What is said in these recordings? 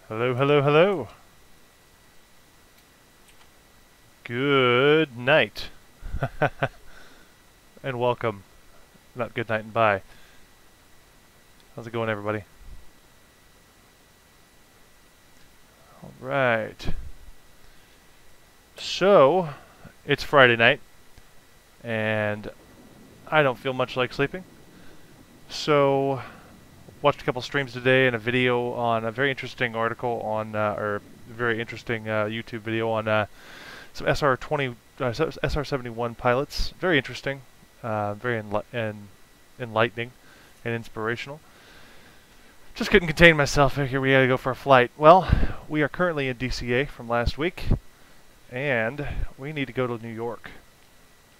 Hello, hello, hello. Good night. And welcome. Not good night and bye. How's it going, everybody? Alright. So, it's Friday night, and I don't feel much like sleeping. So, watched a couple streams today and a video on a very interesting article on, or very interesting YouTube video on some SR-71 pilots. Very interesting, very enlightening and inspirational. Just couldn't contain myself. Here we gotta go for a flight. Well, we are currently in DCA from last week, and we need to go to New York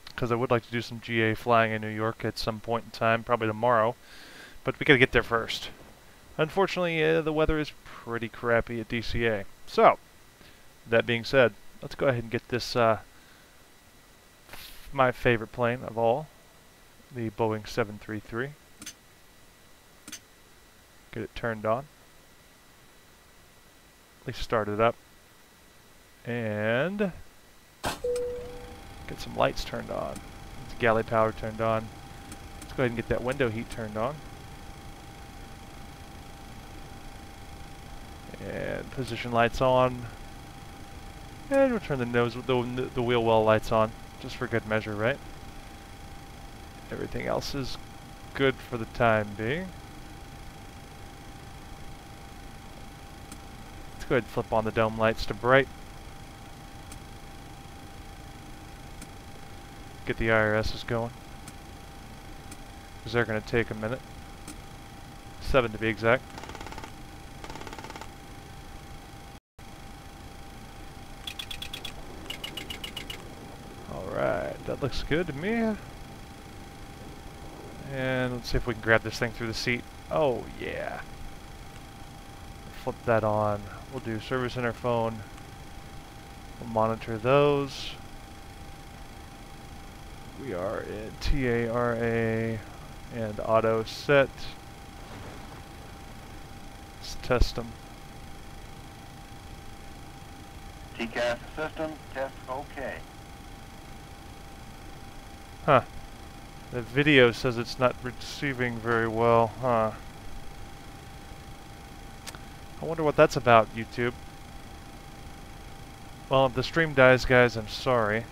because I would like to do some GA flying in New York at some point in time, probably tomorrow. But we gotta get there first. Unfortunately, the weather is pretty crappy at DCA. So, that being said, let's go ahead and get this, my favorite plane of all, the Boeing 733. Get it turned on. At least start it up. And get some lights turned on. Get the galley power turned on. Let's go ahead and get that window heat turned on. And position lights on. And we'll turn the wheel well lights on, just for good measure, right? Everything else is good for the time being. Let's go ahead and flip on the dome lights to bright. Get the IRSs going, because they're going to take a minute. 7 to be exact. Alright, that looks good to me. And let's see if we can grab this thing through the seat. Oh yeah. Flip that on. We'll do service interphone. We'll monitor those. We are in TARA and auto set. Let's test them. TCAS system, test OK. Huh. The video says it's not receiving very well, huh? I wonder what that's about, YouTube. Well, if the stream dies, guys, I'm sorry.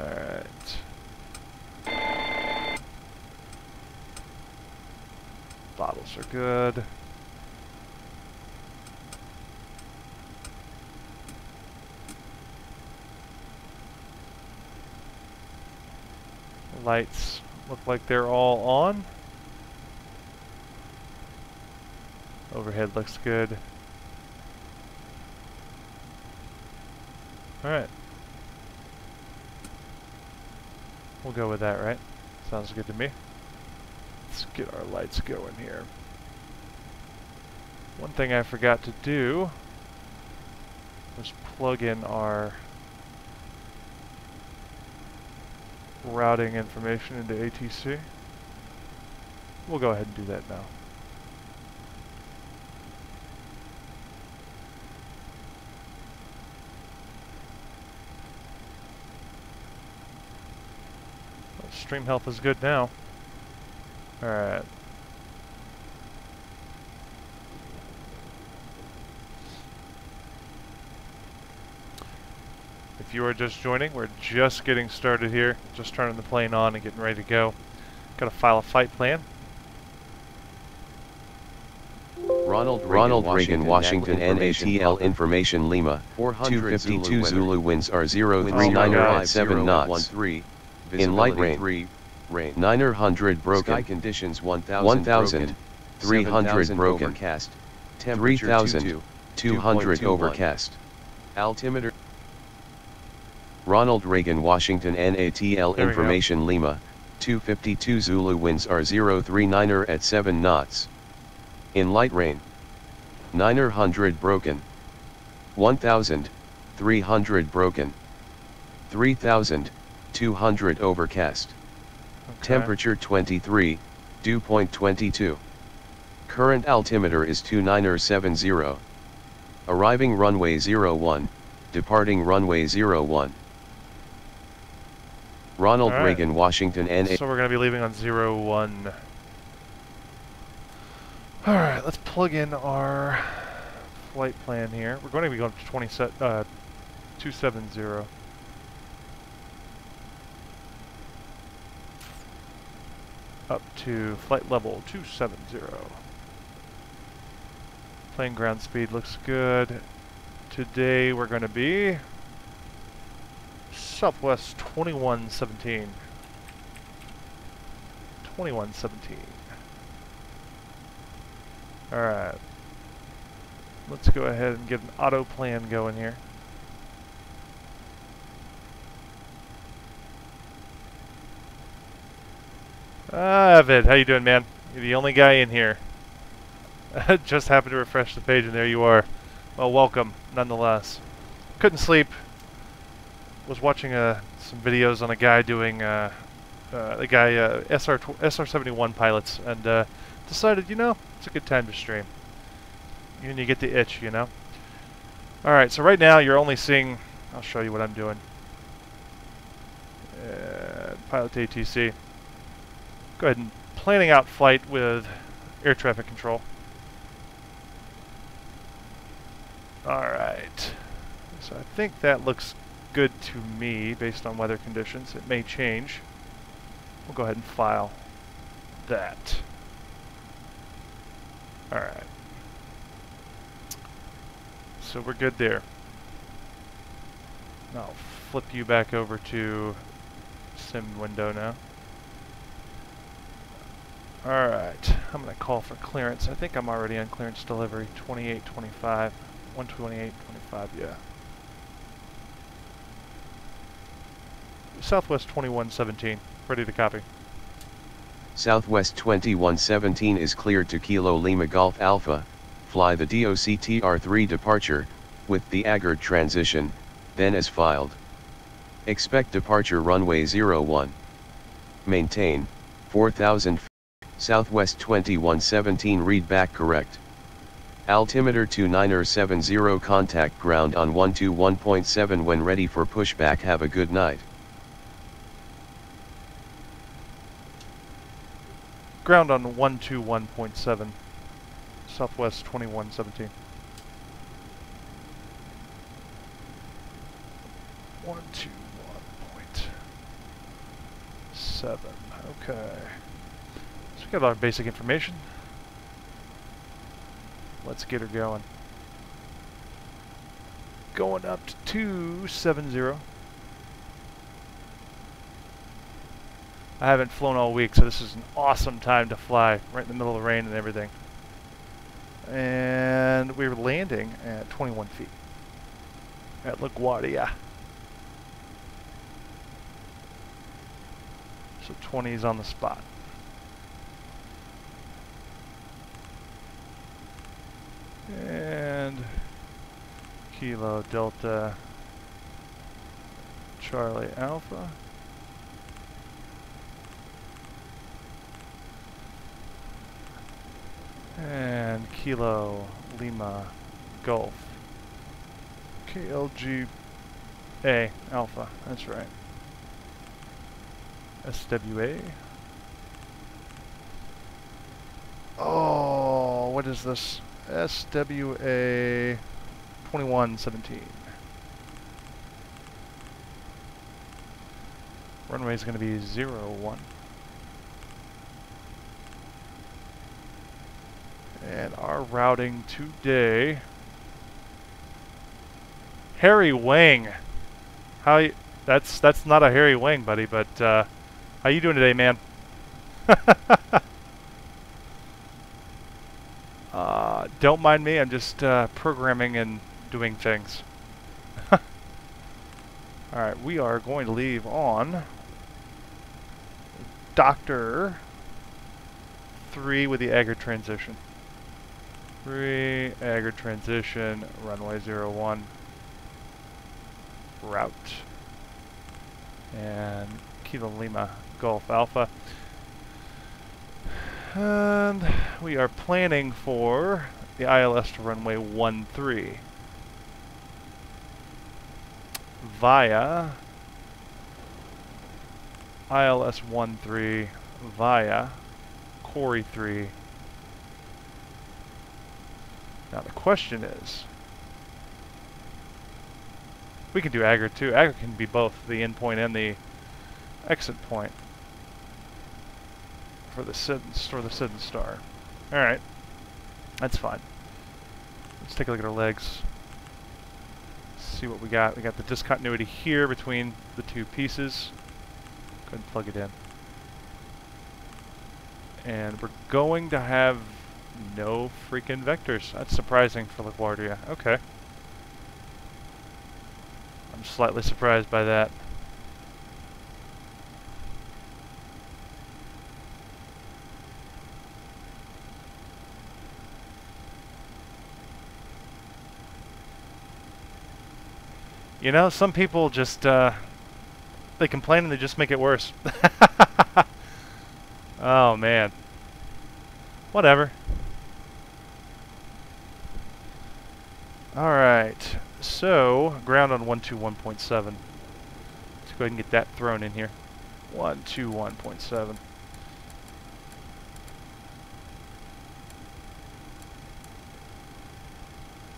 Alright. Bottles are good. Lights look like they're all on. Overhead looks good. Alright. We'll go with that, right? Sounds good to me. Let's get our lights going here. One thing I forgot to do was plug in our routing information into ATC. We'll go ahead and do that now. Well, stream health is good now. Alright. If you are just joining, we're just getting started here. Just turning the plane on and getting ready to go. Got to file a flight plan. Ronald Reagan, Washington, NATL Information Lima, 252 Zulu winds are 039er at 7 knots. In light rain, 900 broken, sky conditions 1,000, 300 broken, 3,200 overcast. Altimeter. Ronald Reagan, Washington, NATL Information Lima, 252 Zulu winds are 039er at 7 knots. In light rain, 900 broken, 1,300 broken, 3,200 overcast. Okay. Temperature 23, Dew point 22. Current altimeter is 2970. Arriving runway 01, departing runway 01. Ronald All right. Reagan, Washington, NA. So we're going to be leaving on 01. All right, let's plug in our flight plan here. We're going to be going to 270. Up to flight level 270. Plane ground speed looks good. Today we're going to be Southwest 2117. 2117. Alright. Let's go ahead and get an auto plan going here. Evid, how you doing, man? You're the only guy in here. Just happened to refresh the page and there you are. Well, welcome, nonetheless. Couldn't sleep. Was watching some videos on a guy doing SR-71 pilots, and decided, you know, it's a good time to stream. And you get the itch, you know. All right, so right now you're only seeing. I'll show you what I'm doing. Pilot ATC. Go ahead and planning out flight with air traffic control. All right. So I think that looks good to me based on weather conditions. It may change. We'll go ahead and file that. All right. So we're good there. I'll flip you back over to sim window now. All right. I'm going to call for clearance. I think I'm already on clearance delivery. 2825. 128.25, yeah. Southwest 2117, ready to copy. Southwest 2117 is cleared to Kilo Lima Golf Alpha, fly the DOCTR-3 departure, with the AGARD transition, then as filed. Expect departure runway 01. Maintain, 4000 feet. Southwest 2117 read back correct. Altimeter 2970, contact ground on 121.7 when ready for pushback. Have a good night. Ground on 121.7, Southwest 2117. 121.7, okay. So we got our basic information. Let's get her going. Going up to 270. I haven't flown all week, so this is an awesome time to fly, right in the middle of the rain and everything. And we're landing at 21 feet at LaGuardia. So 20 is on the spot. And Kilo Delta Charlie Alpha. And Kilo Lima Golf. KLGA Alpha, that's right. SWA. Oh, what is this? SWA 2117. Runway is going to be 01. And our routing today, Harry Wang. How you, that's not a Harry Wang, buddy, but how you doing today, man? Don't mind me, I'm just programming and doing things. Alright, we are going to leave on Dr. 3 with the AGARD transition. 3, AGARD transition, runway 01, route, and Kilo Lima Golf Alpha. And we are planning for the ILS to runway 13 via ILS 13 via Corey 3. Now the question is, we can do AGARD too. AGARD can be both the endpoint and the exit point for the Sidon Star. Alright, that's fine. Let's take a look at our legs. See what we got. We got the discontinuity here between the two pieces. Go ahead and plug it in. And we're going to have no freaking vectors. That's surprising for LaGuardia. Okay. I'm slightly surprised by that. You know, some people just, they complain and they just make it worse. Oh, man. Whatever. Alright, so, ground on 121.7. Let's go ahead and get that thrown in here. 121.7.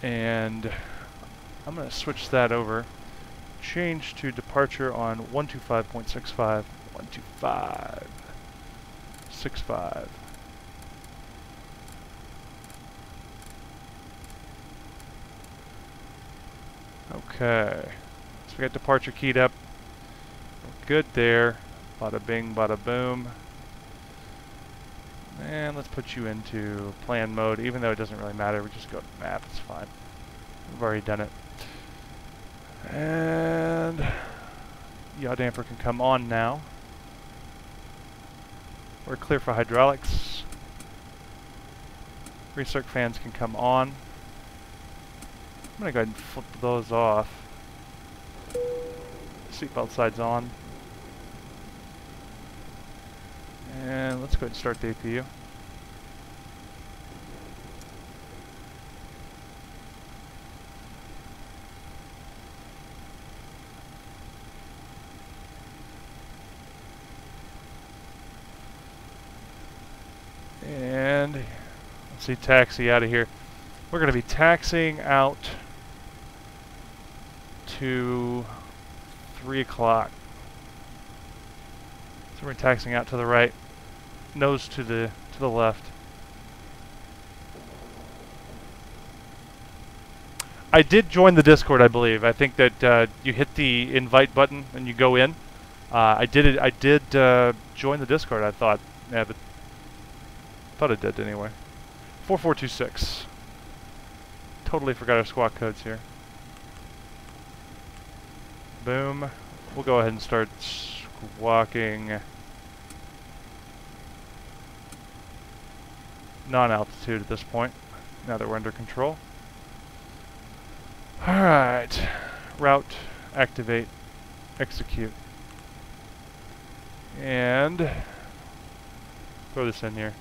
And I'm going to switch that over. Change to departure on 125.65. 125.65. Okay. So we got departure keyed up. We're good there. Bada bing, bada boom. And let's put you into plan mode, even though it doesn't really matter. We just go to map, it's fine. We've already done it. And yaw damper can come on now. We're clear for hydraulics. Recirc fans can come on. I'm going to go ahead and flip those off. Seatbelt side's on. And let's go ahead and start the APU. And let's see, taxi out of here. We're going to be taxiing out to 3 o'clock. So we're taxiing out to the right, nose to the left. I did join the Discord, I believe. I think that you hit the invite button and you go in. I did join the Discord. I thought, yeah, but thought it did anyway. 4426. Totally forgot our squawk codes here. Boom. We'll go ahead and start squawking non-altitude at this point, now that we're under control. Alright. Route, activate, execute. And throw this in here.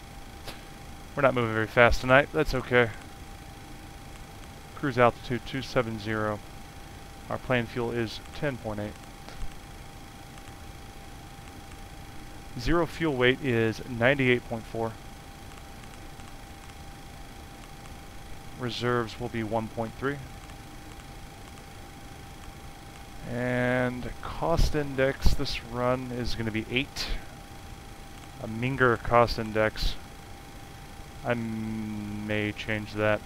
We're not moving very fast tonight. That's okay. Cruise altitude 270. Our plane fuel is 10.8. Zero fuel weight is 98.4. Reserves will be 1.3. And cost index, this run is going to be 8. A meager cost index. I may change that.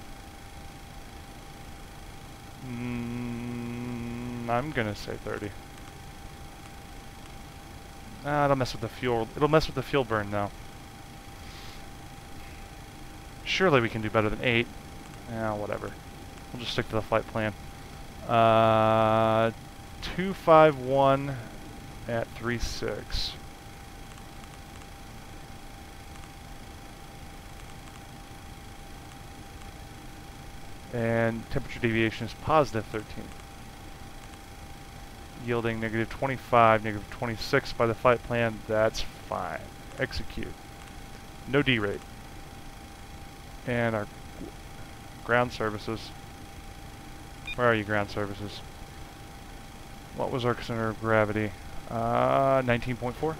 I'm gonna say 30. It'll mess with the fuel. It'll mess with the fuel burn though. Surely we can do better than 8. Whatever. We'll just stick to the flight plan. 251 at 36. And temperature deviation is positive 13. Yielding negative 25, negative 26 by the flight plan. That's fine. Execute. No D-rate. And our ground services. Where are you, ground services? What was our center of gravity? 19.4.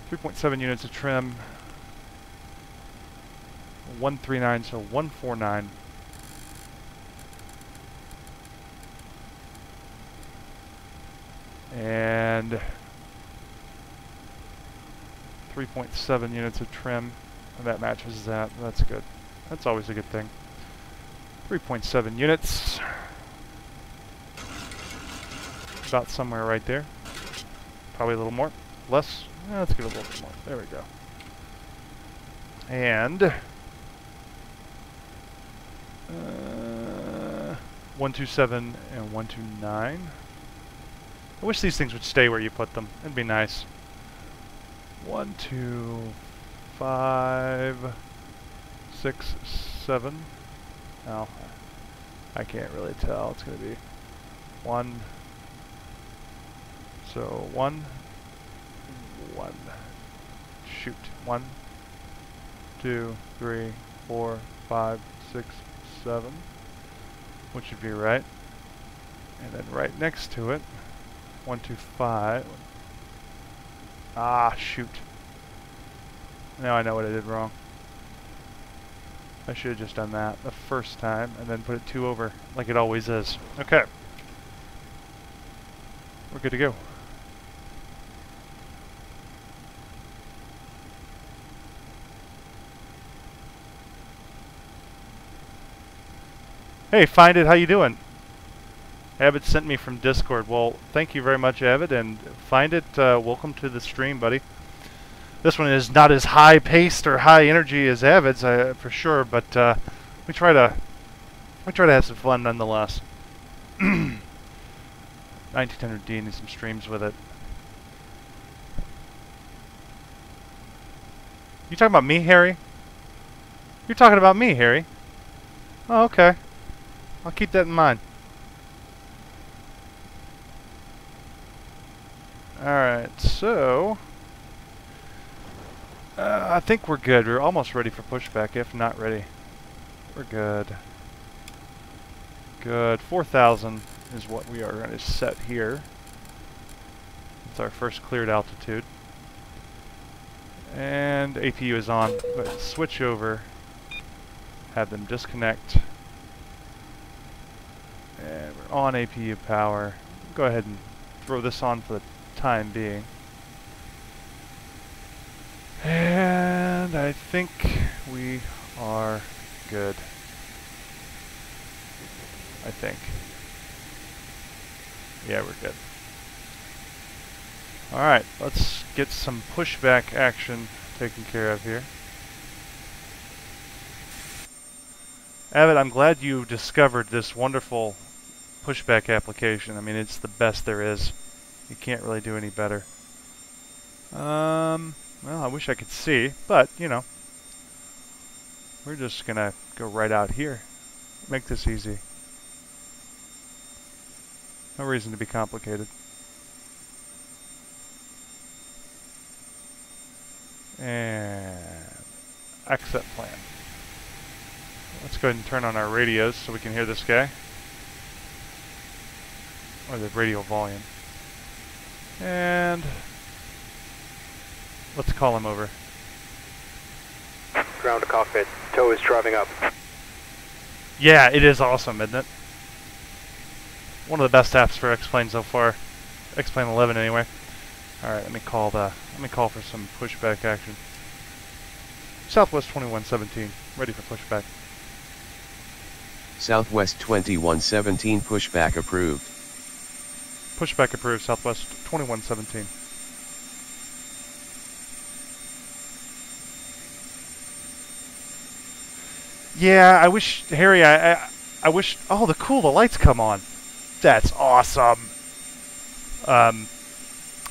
3.7 units of trim. 139, so 149. And 3.7 units of trim. And that matches that. That's good. That's always a good thing. 3.7 units. About somewhere right there. Probably a little more. Less. Let's get a little bit more. There we go. And 127 and 129. I wish these things would stay where you put them. It'd be nice. 1, 2, 5, 6, 7. No, I can't really tell. It's going to be 1. So 1, 1. Shoot. 1, 2, 3, 4, 5, 6, 7. Which should be right. And then right next to it, 1, 2, 5. Ah, shoot. Now I know what I did wrong. I should have just done that the first time and then put it 2 over, like it always is. Okay. We're good to go. Hey, Find It, how you doing? Avid sent me from Discord. Well, thank you very much, Avid, and Find It, welcome to the stream, buddy. This one is not as high-paced or high-energy as Avid's, for sure, but we try to have some fun nonetheless. 1900D and some streams with it. You talking about me, Harry? You're talking about me, Harry? Oh, okay. I'll keep that in mind. Alright, so I think we're good. We're almost ready for pushback, if not ready. We're good. Good. 4,000 is what we are going to set here. It's our first cleared altitude. And APU is on. But switch over. Have them disconnect. And we're on APU power. Go ahead and throw this on for the time being. And I think we are good. I think. Yeah, we're good. Alright, let's get some pushback action taken care of here. Avid, I'm glad you discovered this wonderful pushback application. I mean, it's the best there is. You can't really do any better. Well, I wish I could see, but, you know, we're just gonna go right out here. Make this easy. No reason to be complicated. And exit plan. Let's go ahead and turn on our radios so we can hear this guy. Or the radio volume. And let's call him over. Ground to cockpit. Tow is driving up. Yeah, it is awesome, isn't it? One of the best apps for X-Plane so far. X-Plane 11 anyway. Alright, let me call for some pushback action. Southwest 2117, ready for pushback. Southwest 2117 pushback approved. Pushback approved, Southwest 2117. Yeah, I wish, Harry, I wish, oh, the lights come on. That's awesome. I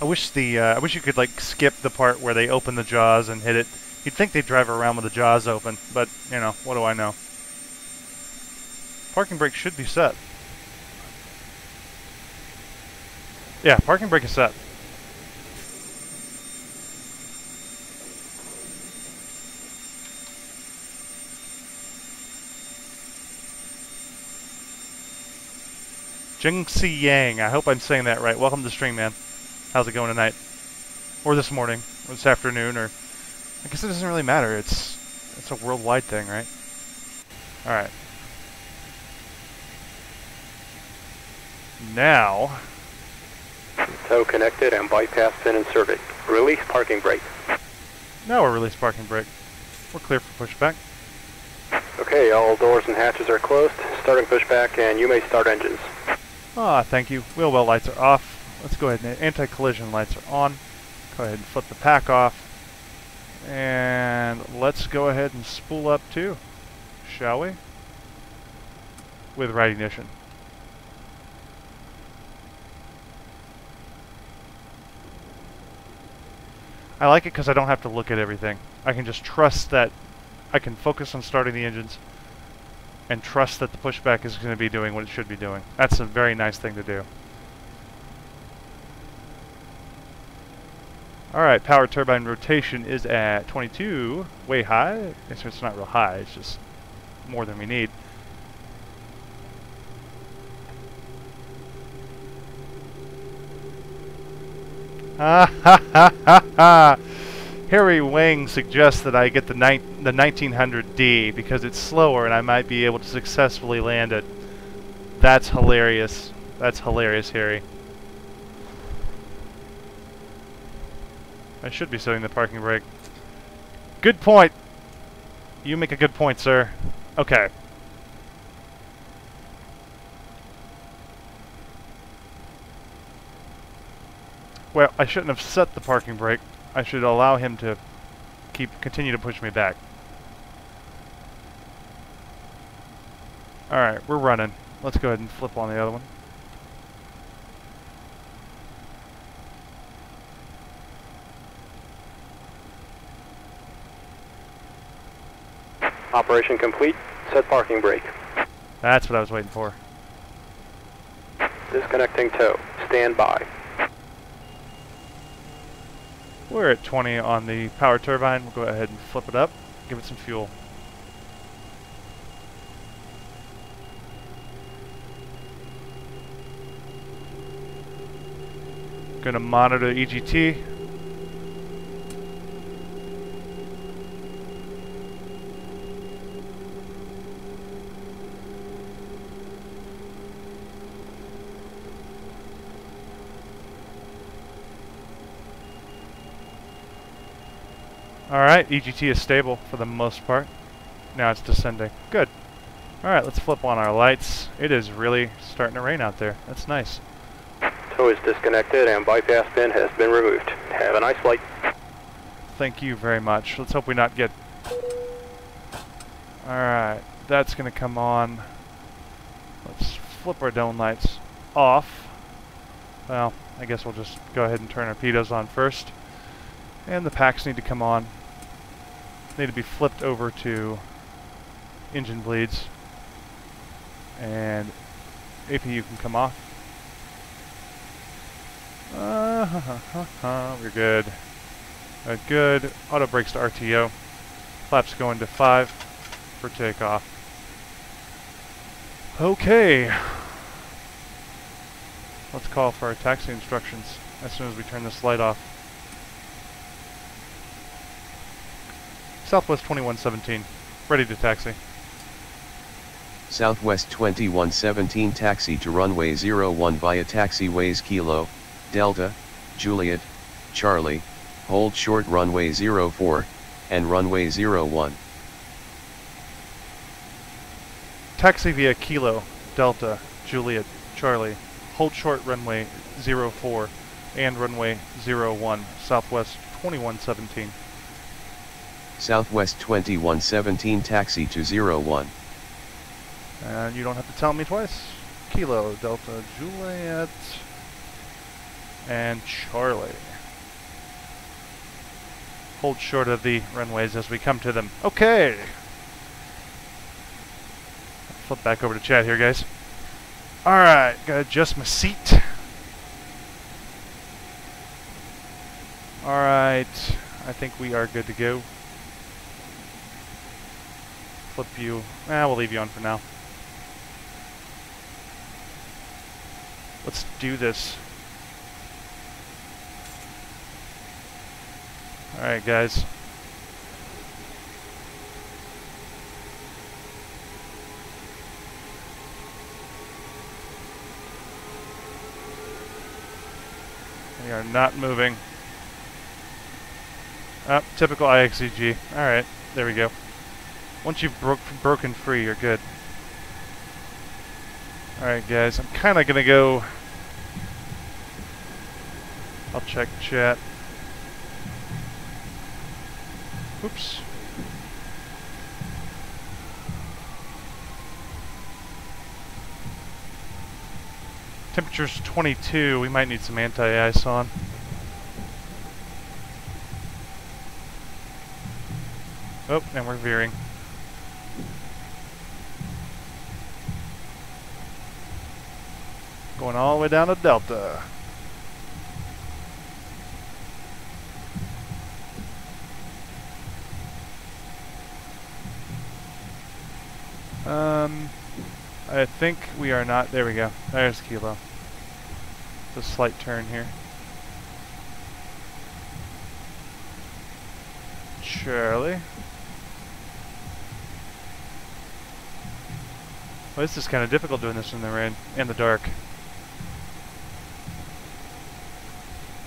wish you could, like, skip the part where they open the jaws and hit it. You'd think they'd drive around with the jaws open, but, you know, what do I know? Parking brake should be set. Yeah, parking brake is set. Jingxi Yang. I hope I'm saying that right. Welcome to the stream, man. How's it going tonight? Or this morning, or this afternoon, or I guess it doesn't really matter. It's a worldwide thing, right? All right. Now, Tow connected and bypass pin inserted. Release parking brake. now we're release parking brake. We're clear for pushback. Okay, all doors and hatches are closed. Starting pushback, and you may start engines. Ah, thank you. Wheel well lights are off. Let's go ahead and anti-collision lights are on. Go ahead and flip the pack off. And let's go ahead and spool up too, shall we? With right ignition. I like it because I don't have to look at everything. I can just trust that I can focus on starting the engines and trust that the pushback is going to be doing what it should be doing. That's a very nice thing to do. Alright, power turbine rotation is at 22, way high. It's not real high, it's just more than we need. Ha ha ha ha ha! Harry Wang suggests that I get the 1900D because it's slower and I might be able to successfully land it. That's hilarious. That's hilarious, Harry. I should be setting the parking brake. Good point! You make a good point, sir. Okay. Well, I shouldn't have set the parking brake. I should allow him to continue to push me back. Alright, we're running. Let's go ahead and flip on the other one. Operation complete. Set parking brake. That's what I was waiting for. Disconnecting tow. Stand by. We're at 20 on the power turbine. We'll go ahead and flip it up. Give it some fuel. Gonna monitor EGT. Alright, EGT is stable for the most part. Now it's descending. Good. Alright, let's flip on our lights. It is really starting to rain out there. That's nice. Tow is disconnected and bypass pin has been removed. Have a nice flight. Thank you very much. Let's hope we not get... Alright, that's going to come on. Let's flip our dome lights off. Well, I guess we'll just go ahead and turn our pitos on first. And the packs need to come on. Need to be flipped over to engine bleeds. And APU can come off. We're good. Good. Auto brakes to RTO. Flaps going to 5 for takeoff. Okay. Let's call for our taxi instructions as soon as we turn this light off. Southwest 2117, ready to taxi. Southwest 2117 taxi to runway 01 via taxiways Kilo, Delta, Juliet, Charlie, hold short runway 04, and runway 01. Taxi via Kilo, Delta, Juliet, Charlie, hold short runway 04, and runway 01, Southwest 2117. Southwest 2117 taxi to 01. And you don't have to tell me twice. Kilo, Delta, Juliet, and Charlie. Hold short of the runways as we come to them. Okay. Flip back over to chat here, guys. Alright, gotta adjust my seat. Alright, I think we are good to go. Flip you. We'll leave you on for now. Let's do this. Alright, guys. We are not moving. Oh, typical IXEG. Alright, there we go. Once you've broken free, you're good. Alright, guys, I'm kind of going to go... I'll check chat. Oops. Temperature's 22. We might need some anti-ice on. Oh, and we're veering. Going all the way down to Delta. I think we are not. There we go. There's Kilo. It's a slight turn here. Charlie. Well, this is kind of difficult doing this in the rain and the dark.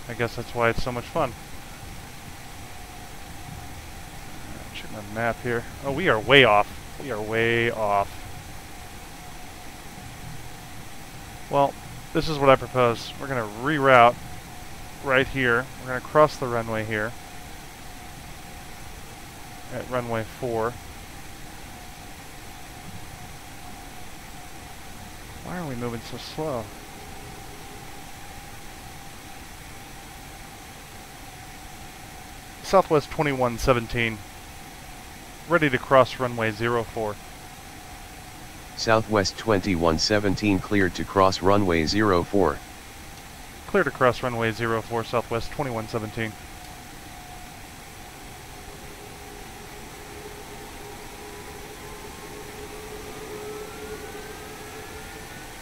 I guess that's why it's so much fun. Check my map here. Oh, we are way off. We are way off. Well, this is what I propose. We're going to reroute right here. We're going to cross the runway here at runway 4. Why are we moving so slow? Southwest 2117. Ready to cross runway 04. Southwest 2117 cleared to cross runway 04. Clear to cross runway 04, Southwest 2117.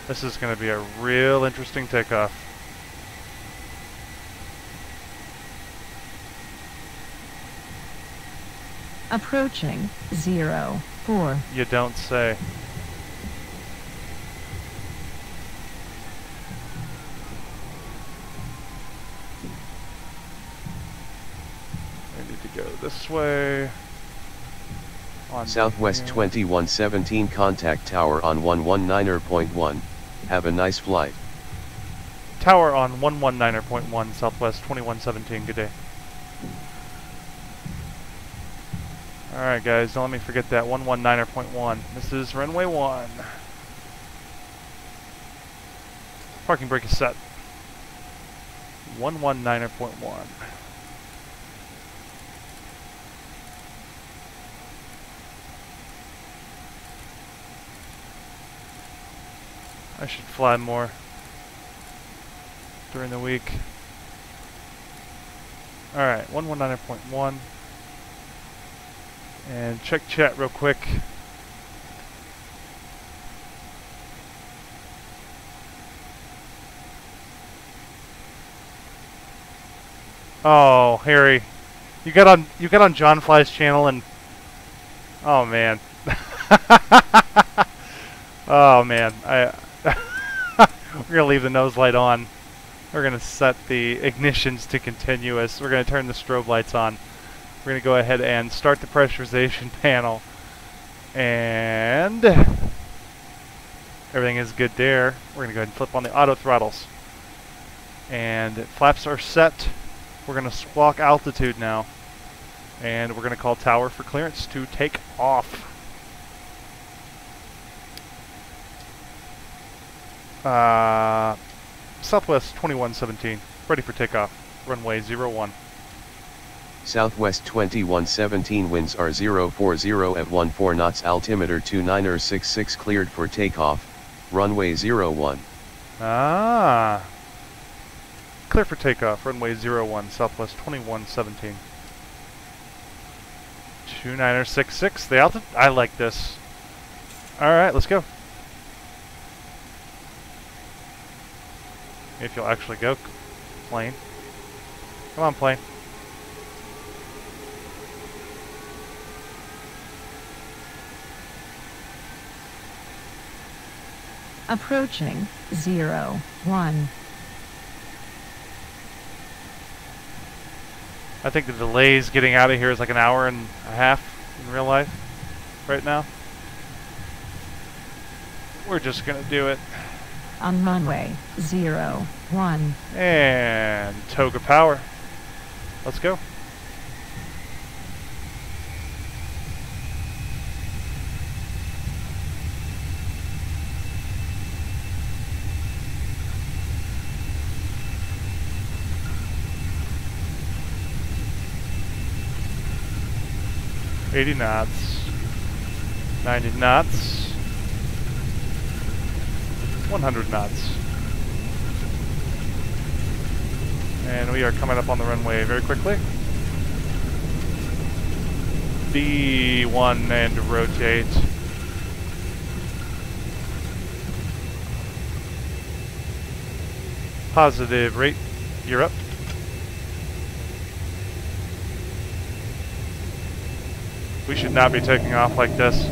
This is going to be a real interesting takeoff. Approaching 04. You don't say. We need to go this way. On Southwest 2117 contact tower on 119.1. Have a nice flight. Tower on 119.1, Southwest 2117. Good day. Alright guys, don't let me forget that 119.1. This is runway 1. Parking brake is set. 119.1. I should fly more during the week. Alright, 119.1. And check chat real quick. Oh, Harry, you got on John Fly's channel and oh man, oh man, we're gonna leave the nose light on. We're gonna set the ignitions to continuous. We're gonna turn the strobe lights on. We're going to go ahead and start the pressurization panel, and everything is good there. We're going to go ahead and flip on the auto throttles, and flaps are set. We're going to squawk altitude now, and we're going to call tower for clearance to take off. Southwest 2117, ready for takeoff, runway 01. Southwest 2117 winds are 040 at 14 knots, altimeter 2966 cleared for takeoff, runway 01. Ah. Clear for takeoff, runway 01, Southwest 2117. 2966, the altitude, I like this. Alright, let's go. If you'll actually go, plane. Come on, plane. Approaching 0-1. I think the delays getting out of here is like an hour and a half in real life right now. We're just gonna do it. On runway 01. And toga power. Let's go. $80 knots, 90 knots, 100 knots. And we are coming up on the runway very quickly. D1 and rotate. Positive rate, you're up. We should not be taking off like this.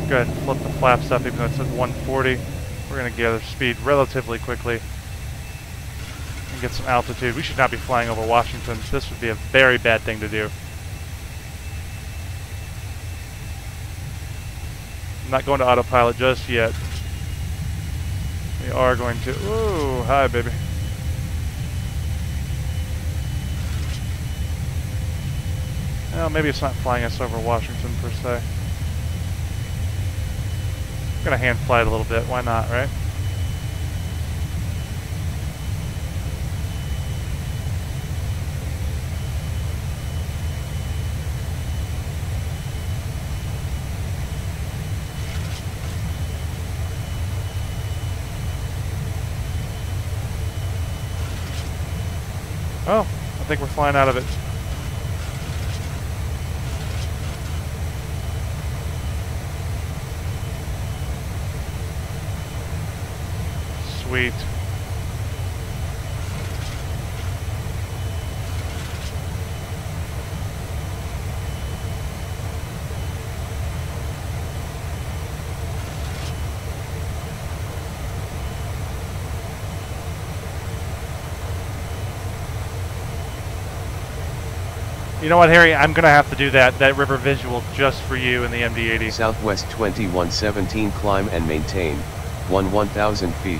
Go ahead and flip the flaps up even though it's at 140. We're going to gather speed relatively quickly and get some altitude. We should not be flying over Washington. This would be a very bad thing to do. I'm not going to autopilot just yet. We are going to... Ooh, hi, baby. Well, maybe it's not flying us over Washington per se. I'm gonna hand fly it a little bit. Why not, right? Oh, I think we're flying out of it. Sweet. You know what, Harry? I'm going to have to do that river visual just for you in the MD-80. Southwest 2117 climb and maintain, 1,000 feet.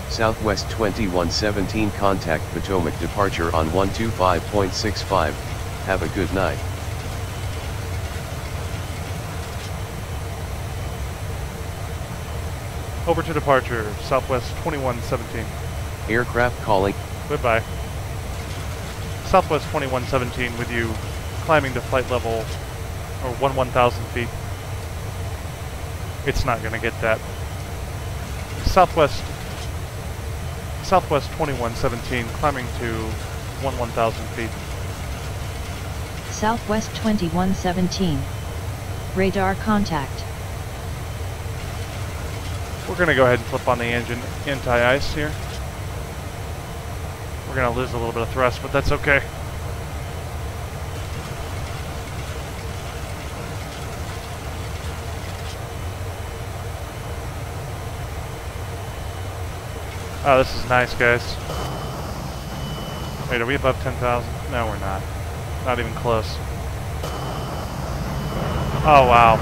Southwest 2117 contact Potomac departure on 125.65, have a good night. Over to departure, Southwest 2117. Aircraft calling. Goodbye. Southwest 2117 with you, climbing to flight level, or 1,000 feet. It's not going to get that. Southwest 2117, climbing to 1,000 feet. Southwest 2117. Radar contact. We're going to go ahead and flip on the engine anti-ice here. We're going to lose a little bit of thrust, but that's okay. Oh, this is nice, guys. Wait, are we above 10,000? No, we're not. Not even close. Oh, wow.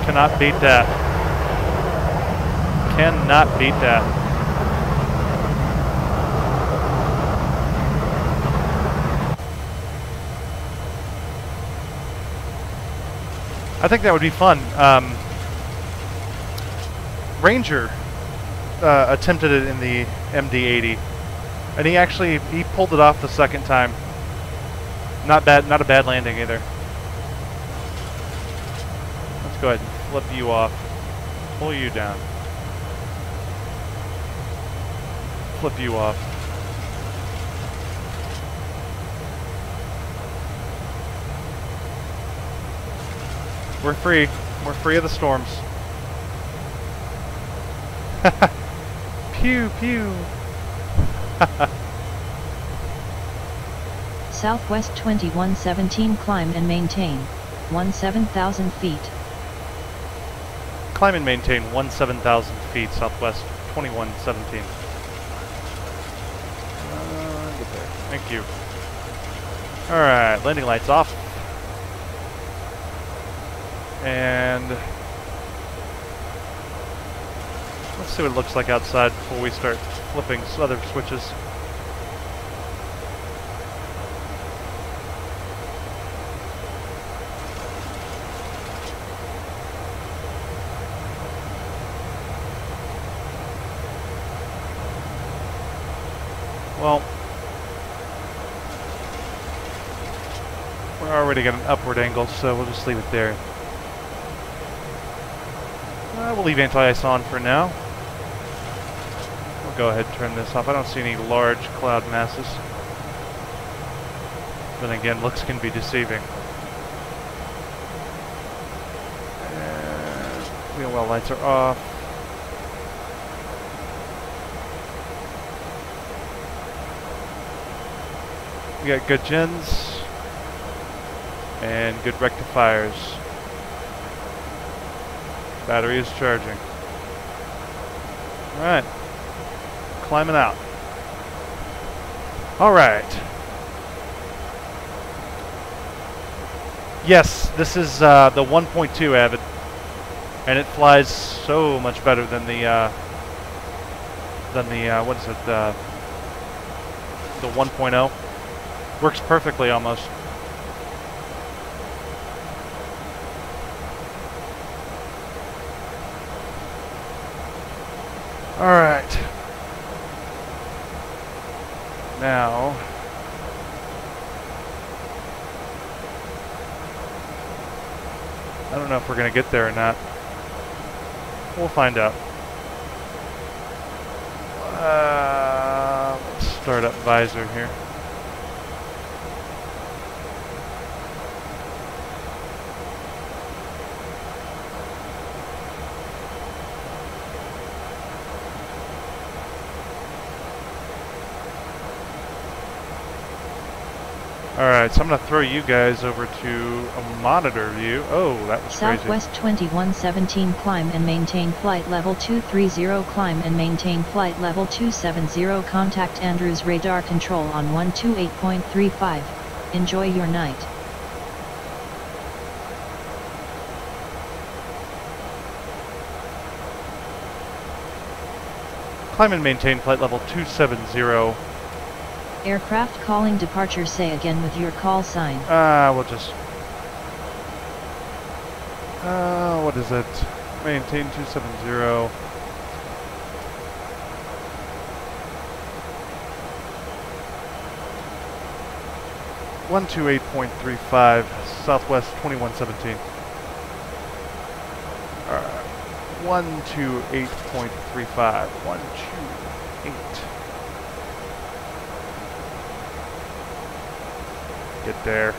Cannot beat that. Cannot beat that. I think that would be fun. Ranger attempted it in the MD-80, and he pulled it off the second time. Not bad, not a bad landing either. Let's go ahead and flip you off, pull you down, flip you off. We're free. We're free of the storms. Pew, pew. Southwest 2117, climb and maintain 17,000 feet. Climb and maintain 17,000 feet, Southwest 2117. Get there. Thank you. Alright, landing lights off. And let's see what it looks like outside before we start flipping other switches. Well, we're already got an upward angle, so we'll just leave it there. We'll leave anti-ice on for now. We'll go ahead and turn this off. I don't see any large cloud masses. Then again, looks can be deceiving. And wheel well lights are off. We got good gens and good rectifiers. Battery is charging. Alright. Climbing out. Alright. Yes, this is the 1.2 Avid. And it flies so much better than the what is it, the 1.0. Works perfectly almost. Alright. Now, I don't know if we're going to get there or not. We'll find out. Let's start up visor here. Alright, so I'm going to throw you guys over to a monitor view. Oh, that was Southwest crazy. 2117, climb and maintain flight level 230, climb and maintain flight level 270, contact Andrews radar control on 128.35. Enjoy your night. Climb and maintain flight level 270. Aircraft calling departure, say again with your call sign. We'll just... what is it? Maintain 270. One 128.35, Southwest 2117. Alright. 128.35. 128. Get there.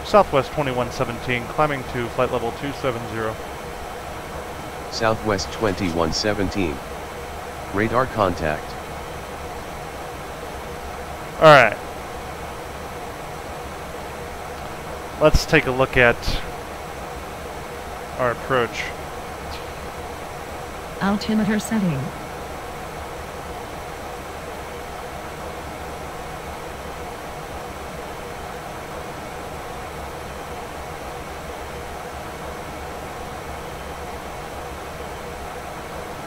Southwest 2117, climbing to flight level 270. Southwest 2117. Radar contact. Alright. Let's take a look at our approach. Altimeter setting.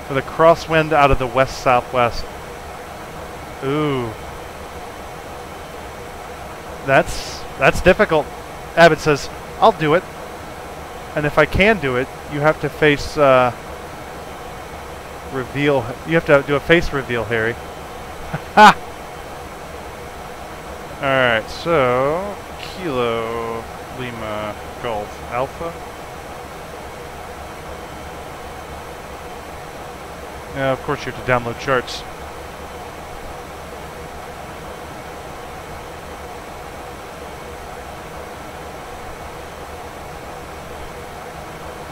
With a crosswind out of the west-southwest. Ooh. That's difficult. Abbott says, I'll do it. And if I can do it, you have to face reveal. You have to do a face reveal, Harry. Ha! Alright, so Kilo Lima Golf Alpha. Yeah, of course you have to download charts.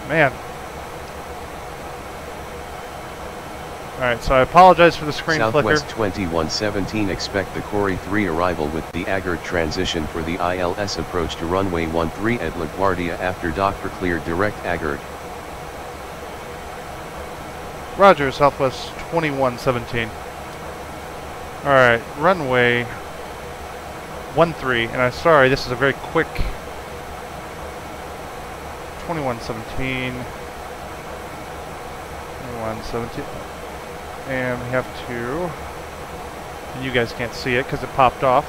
Man. Alright, so I apologize for the screen Southwest flicker. 2117, expect the Corey 3 arrival with the AGARD transition for the ILS approach to runway 13 at LaGuardia after dock for cleared direct AGARD. Roger, Southwest 2117. Alright, runway 13, and I'm sorry, this is a very quick 2117. 2117. And we have to, and you guys can't see it because it popped off.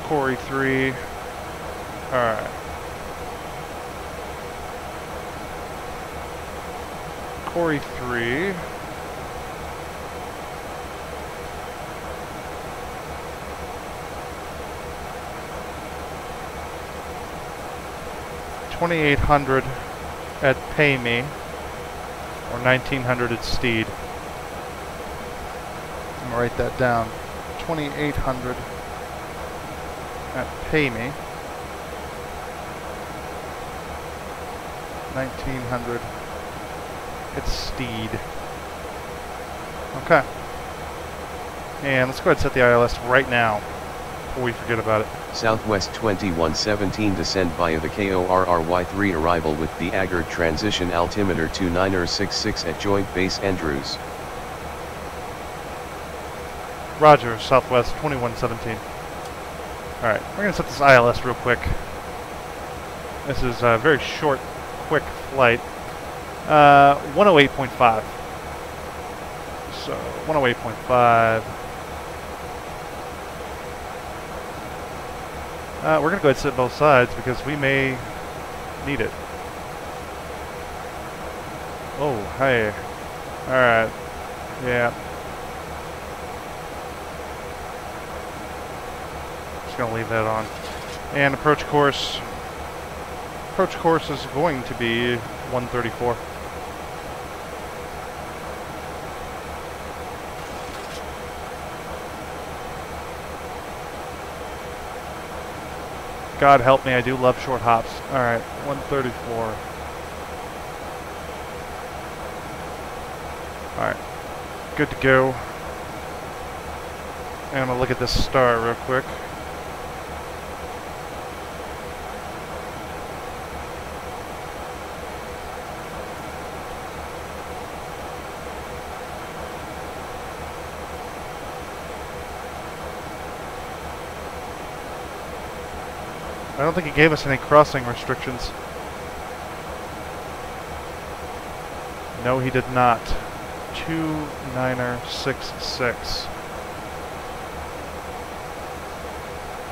Corey 3. Alright. Corey 3. $2,800 at Pay Me, or $1,900 at Steed. I'm gonna write that down. $2,800 at Pay Me. $1,900 at Steed. Okay. And let's go ahead and set the ILS right now before we forget about it. Southwest 2117, descend via the KORRY3 arrival with the AGARD transition, altimeter 2966 at Joint Base Andrews. Roger, Southwest 2117. Alright, we're going to set this ILS real quick. This is a very short, quick flight. 108.5. So, 108.5. We're going to go ahead and sit both sides because we may need it. Oh, hey. Alright. Yeah. Just going to leave that on. And approach course. Approach course is going to be 134. God help me, I do love short hops. Alright, 134. Alright, good to go. And I'm going to look at this star real quick. I don't think he gave us any crossing restrictions. No, he did not. 2966.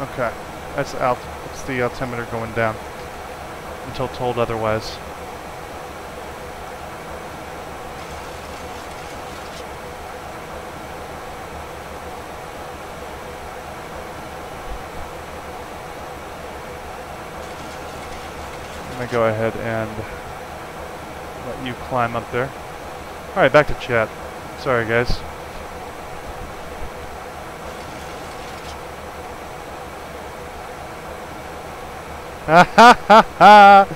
Okay, that's the altimeter going down until told otherwise. I'm going to go ahead and let you climb up there. Alright, back to chat. Sorry, guys. Ha ha ha ha!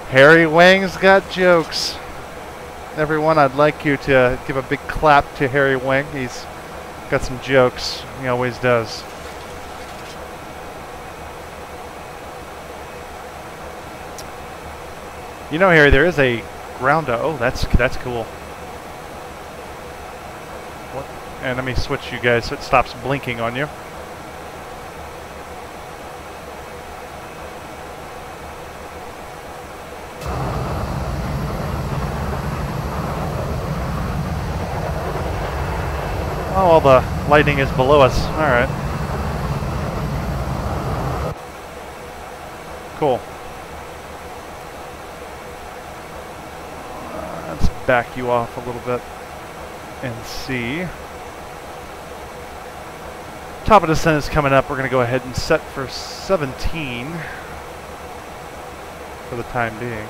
Harry Wang's got jokes. Everyone, I'd like you to give a big clap to Harry Wang. He's got some jokes. He always does. You know, Harry, there is a ground. Oh, that's cool. What? And let me switch you guys so it stops blinking on you. Oh, all the lighting is below us. All right. Cool. Let's back you off a little bit and see. Top of descent is coming up. We're going to go ahead and set for 17 for the time being.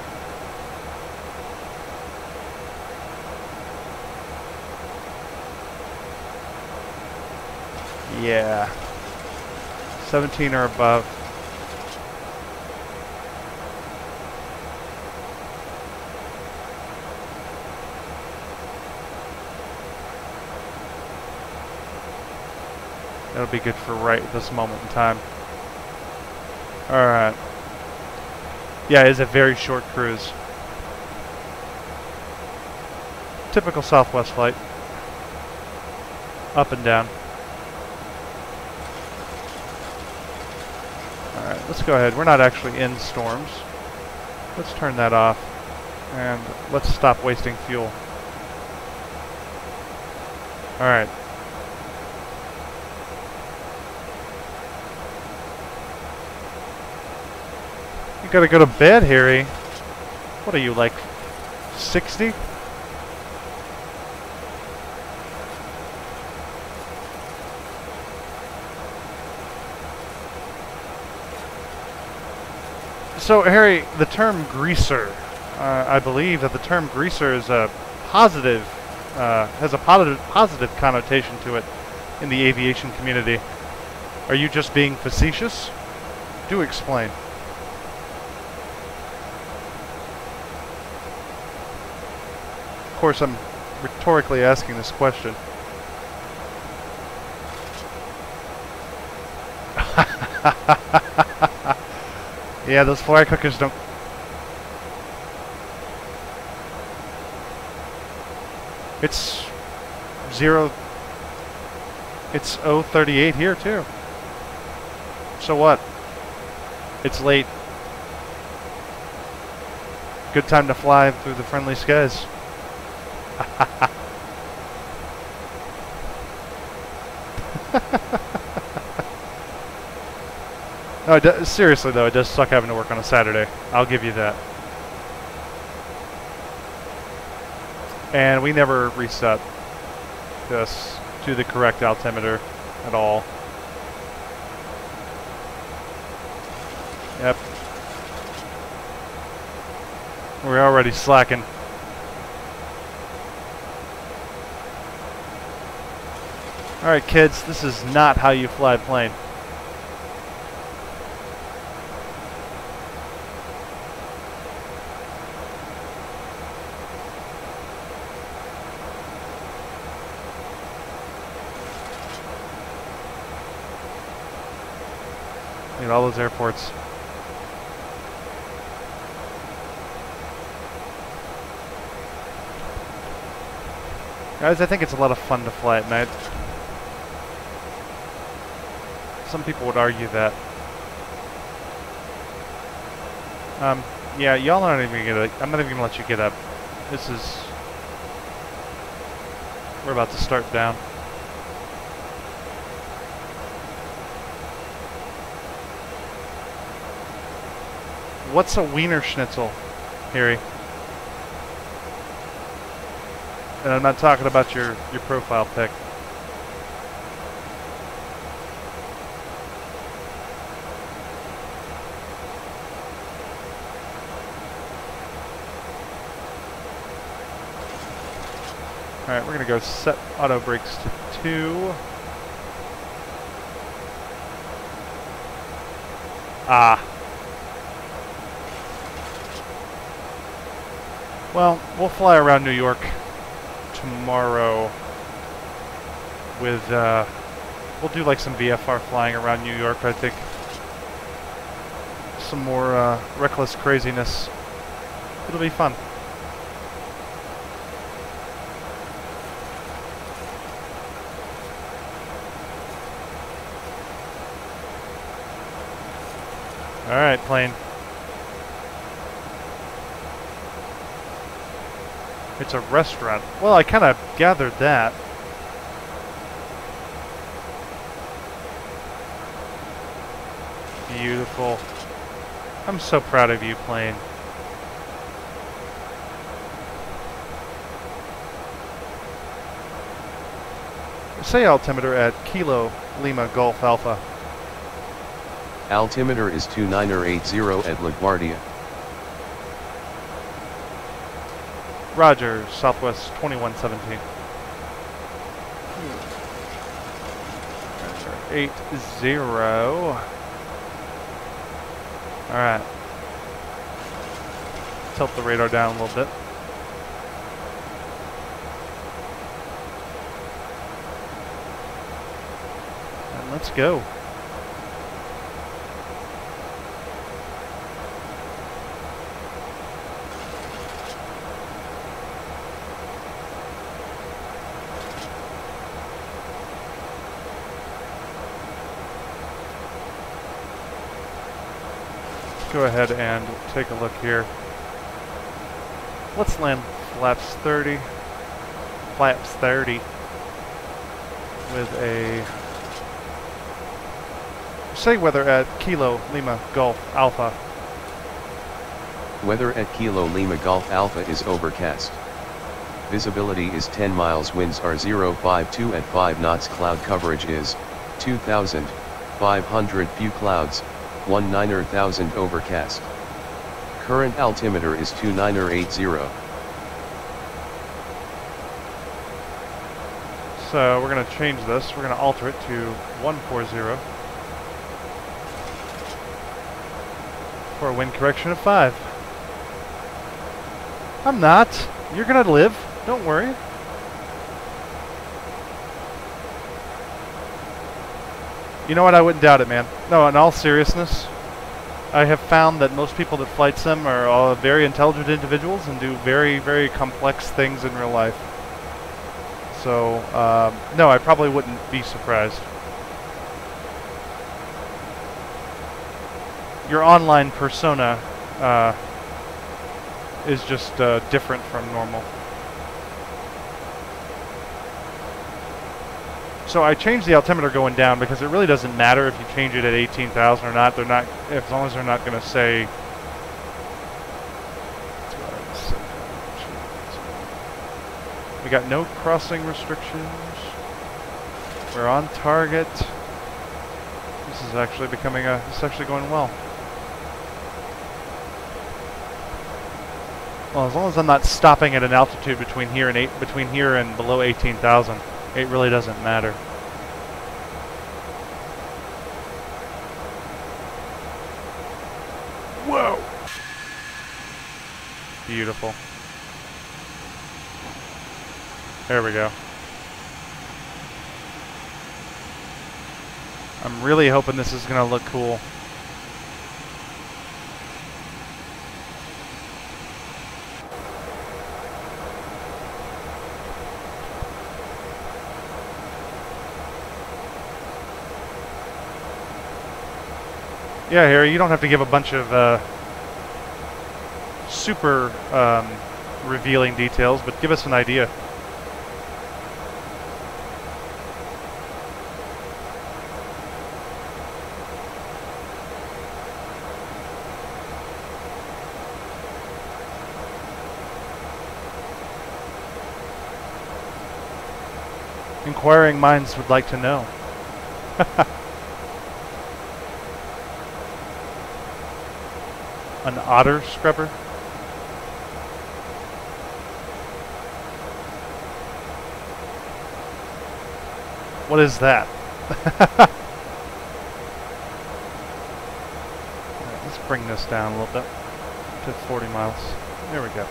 Yeah. 17 or above. That'll be good for right at this moment in time. Alright. Yeah, it is a very short cruise. Typical Southwest flight. Up and down. Alright, let's go ahead. We're not actually in storms. Let's turn that off. And let's stop wasting fuel. Alright. You gotta go to bed, Harry. What are you, like 60? So, Harry, the term greaser, I believe that the term greaser is a positive, has a positive connotation to it in the aviation community. Are you just being facetious? Do explain. Of course, I'm rhetorically asking this question. Yeah, those fry cookers don't... It's 0:38 here too. So what? It's late. Good time to fly through the friendly skies. No, seriously though, it does suck having to work on a Saturday. I'll give you that. And we never reset this to the correct altimeter at all. Yep. We're already slacking. Alright kids, this is not how you fly a plane. Look at all those airports. Guys, I think it's a lot of fun to fly at night. Some people would argue that. Yeah, y'all aren't even gonna... I'm not even gonna let you get up. This is... We're about to start down. What's a Wiener Schnitzel, Harry? And I'm not talking about your profile pic. Alright, we're gonna go set auto brakes to 2. Ah. Well, we'll fly around New York tomorrow with, we'll do like some VFR flying around New York, I think. Some more, reckless craziness. It'll be fun. Alright, plane. It's a restaurant. Well, I kind of gathered that. Beautiful. I'm so proud of you, plane. Say altimeter at Kilo Lima Golf Alpha. Altimeter is 2980 at LaGuardia. Roger, Southwest 2117. 80. Alright. Tilt the radar down a little bit. And Let's go. Go ahead and take a look here. Let's land flaps 30. Flaps 30 with a say weather at Kilo Lima Golf Alpha. Weather at Kilo Lima Golf Alpha is overcast. Visibility is 10 miles, winds are 052 at 5 knots, cloud coverage is 2,500, few clouds, 19,000 overcast. Current altimeter is 2980. So we're going to change this. We're going to alter it to 140 for a wind correction of 5. I'm not. You're going to live. Don't worry. You know what? I wouldn't doubt it, man. No, in all seriousness, I have found that most people that flight sim are all very intelligent individuals and do very, very complex things in real life. So, no, I probably wouldn't be surprised. Your online persona is just different from normal. So I changed the altimeter going down because it really doesn't matter if you change it at 18,000 or not. They're not, as long as they're not going to say. We got no crossing restrictions. We're on target. This is actually becoming a. This is actually going well. Well, as long as I'm not stopping at an altitude between here and below 18,000. It really doesn't matter. Whoa! Beautiful. There we go. I'm really hoping this is going to look cool. Yeah, Harry, you don't have to give a bunch of super revealing details, but give us an idea. Inquiring minds would like to know. An otter scrubber? What is that? Alright, let's bring this down a little bit to 40 miles. There we go.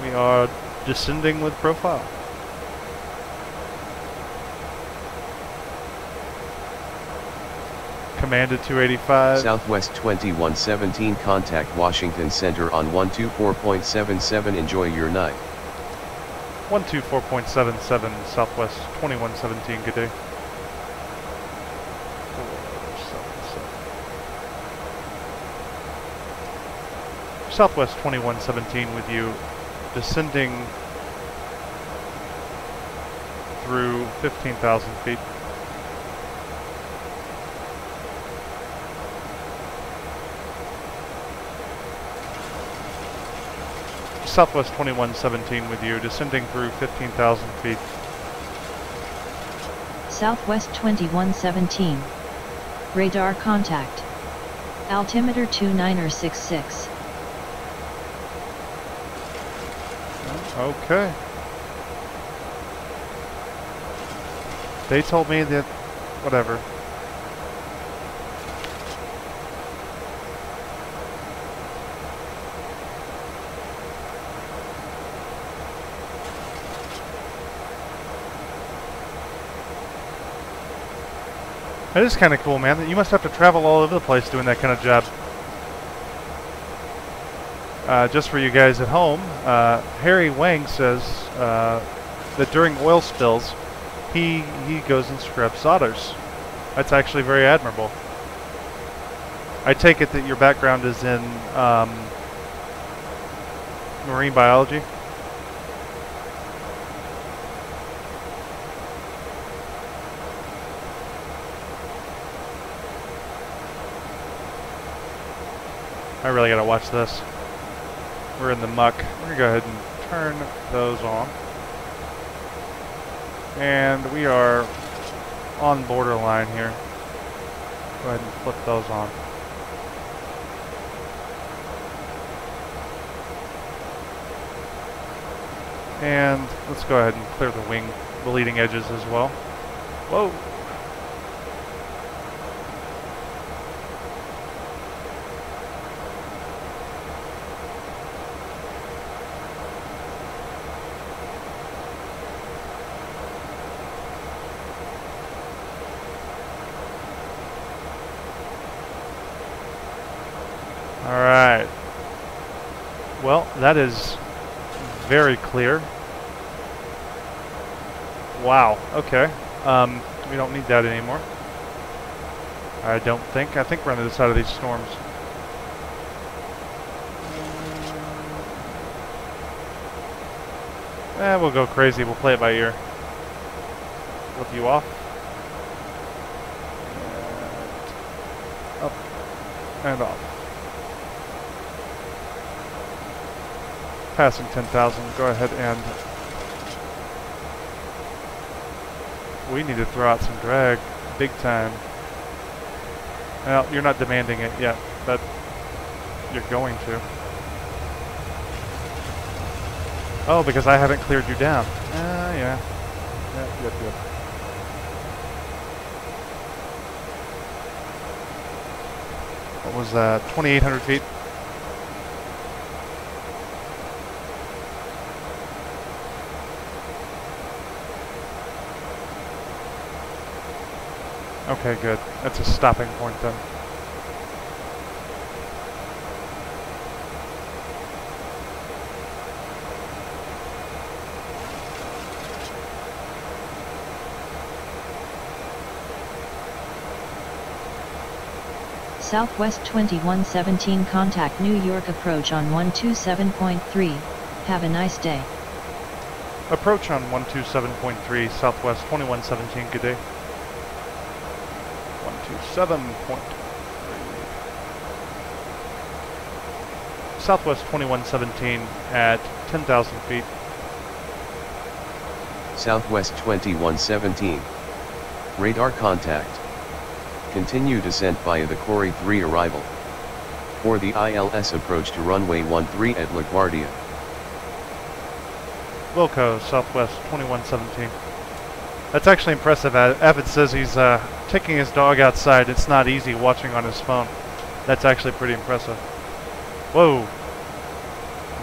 We are descending with profile. Commanded 285. Southwest 2117, contact Washington Center on 124.77. Enjoy your night. 124.77 Southwest 2117, good day. 477. Southwest 2117 with you, descending through 15,000 feet. Southwest 2117 with you, descending through 15,000 feet. Southwest 2117. Radar contact. Altimeter 2966. Okay. They told me that, whatever. That is kind of cool, man. You must have to travel all over the place doing that kind of job. Just for you guys at home, Harry Wang says that during oil spills, he goes and scrubs solders. That's actually very admirable. I take it that your background is in marine biology. I really gotta watch this. We're in the muck. We're gonna go ahead and turn those on. And we are on borderline here. Go ahead and flip those on. And let's go ahead and clear the wing, the leading edges as well. Whoa! Alright. Well, that is very clear. Wow, okay. We don't need that anymore. I don't think. I think we're on the other side of these storms. We'll go crazy. We'll play it by ear. Flip you off. And up. And off. Passing 10,000. Go ahead and... We need to throw out some drag. Big time. Well, you're not demanding it yet, but you're going to. Oh, because I haven't cleared you down. Yeah. Yep. What was that? 2,800 feet? Okay, good. That's a stopping point then. Southwest 2117 contact New York approach on 127.3. Have a nice day. Approach on 127.3 Southwest 2117. Good day. 127.3. Southwest 2117 at 10,000 feet. Southwest 2117. Radar contact. Continue descent via the Corey 3 arrival. For the ILS approach to runway 13 at LaGuardia. Wilco, Southwest 2117. That's actually impressive. Avid says he's taking his dog outside. It's not easy watching on his phone. That's actually pretty impressive. Whoa.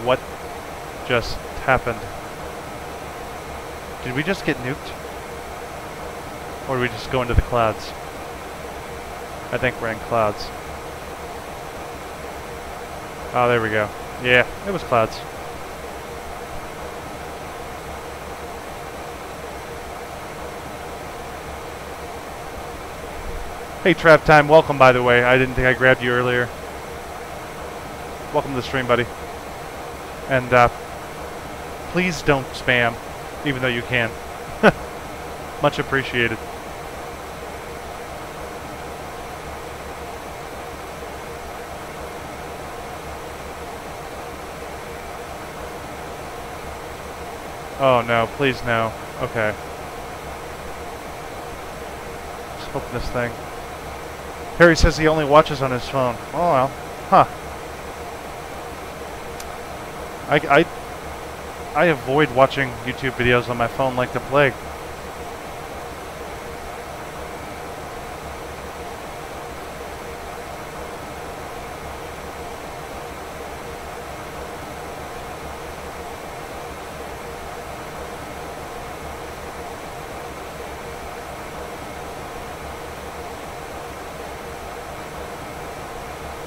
What just happened? Did we just get nuked? Or did we just go into the clouds? I think we're in clouds. Oh, there we go. Yeah, it was clouds. Hey, Trap Time, welcome, by the way. I didn't think I grabbed you earlier. Welcome to the stream, buddy. And please don't spam, even though you can. Much appreciated. Oh no, please no. Okay. Just open this thing. Harry says he only watches on his phone. Oh well. Huh. I avoid watching YouTube videos on my phone like the plague.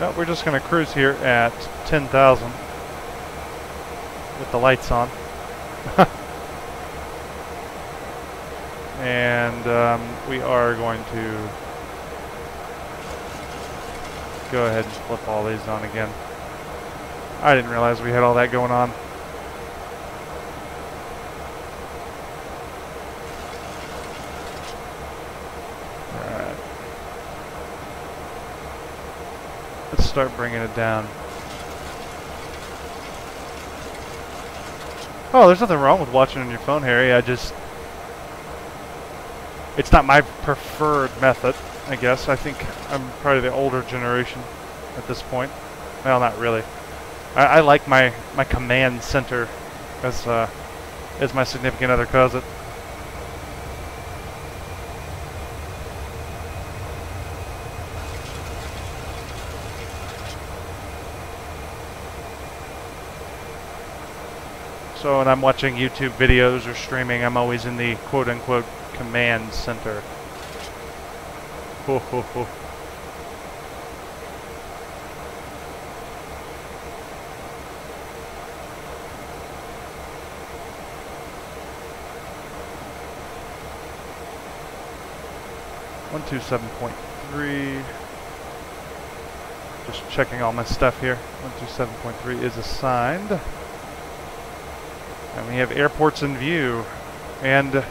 No, we're just going to cruise here at 10,000 with the lights on. And we are going to go ahead and flip all these on again. I didn't realize we had all that going on. Alright. Let's start bringing it down. Oh, there's nothing wrong with watching on your phone, Harry. It's not my preferred method, I guess. I think I'm probably the older generation at this point. Well, not really. I like my command center, as my significant other calls it. So when I'm watching YouTube videos or streaming, I'm always in the quote-unquote command center. Ho ho ho. One 127.3. Just checking all my stuff here. 127.3 is assigned. And we have airports in view. And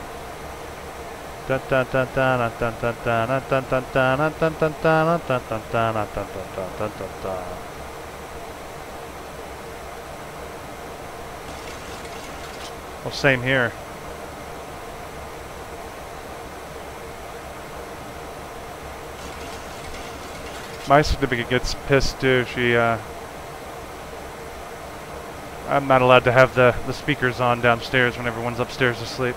well, same here. My certificate gets pissed too. I'm not allowed to have the speakers on downstairs when everyone's upstairs asleep.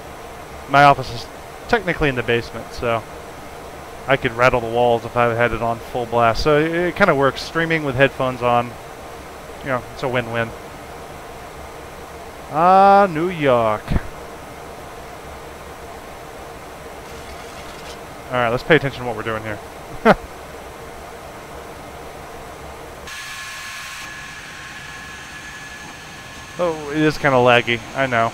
My office is technically in the basement, so I could rattle the walls if I had it on full blast. So it kind of works. Streaming with headphones on, you know, it's a win-win. Ah, New York. Alright, let's pay attention to what we're doing here. Oh, it is kind of laggy, I know.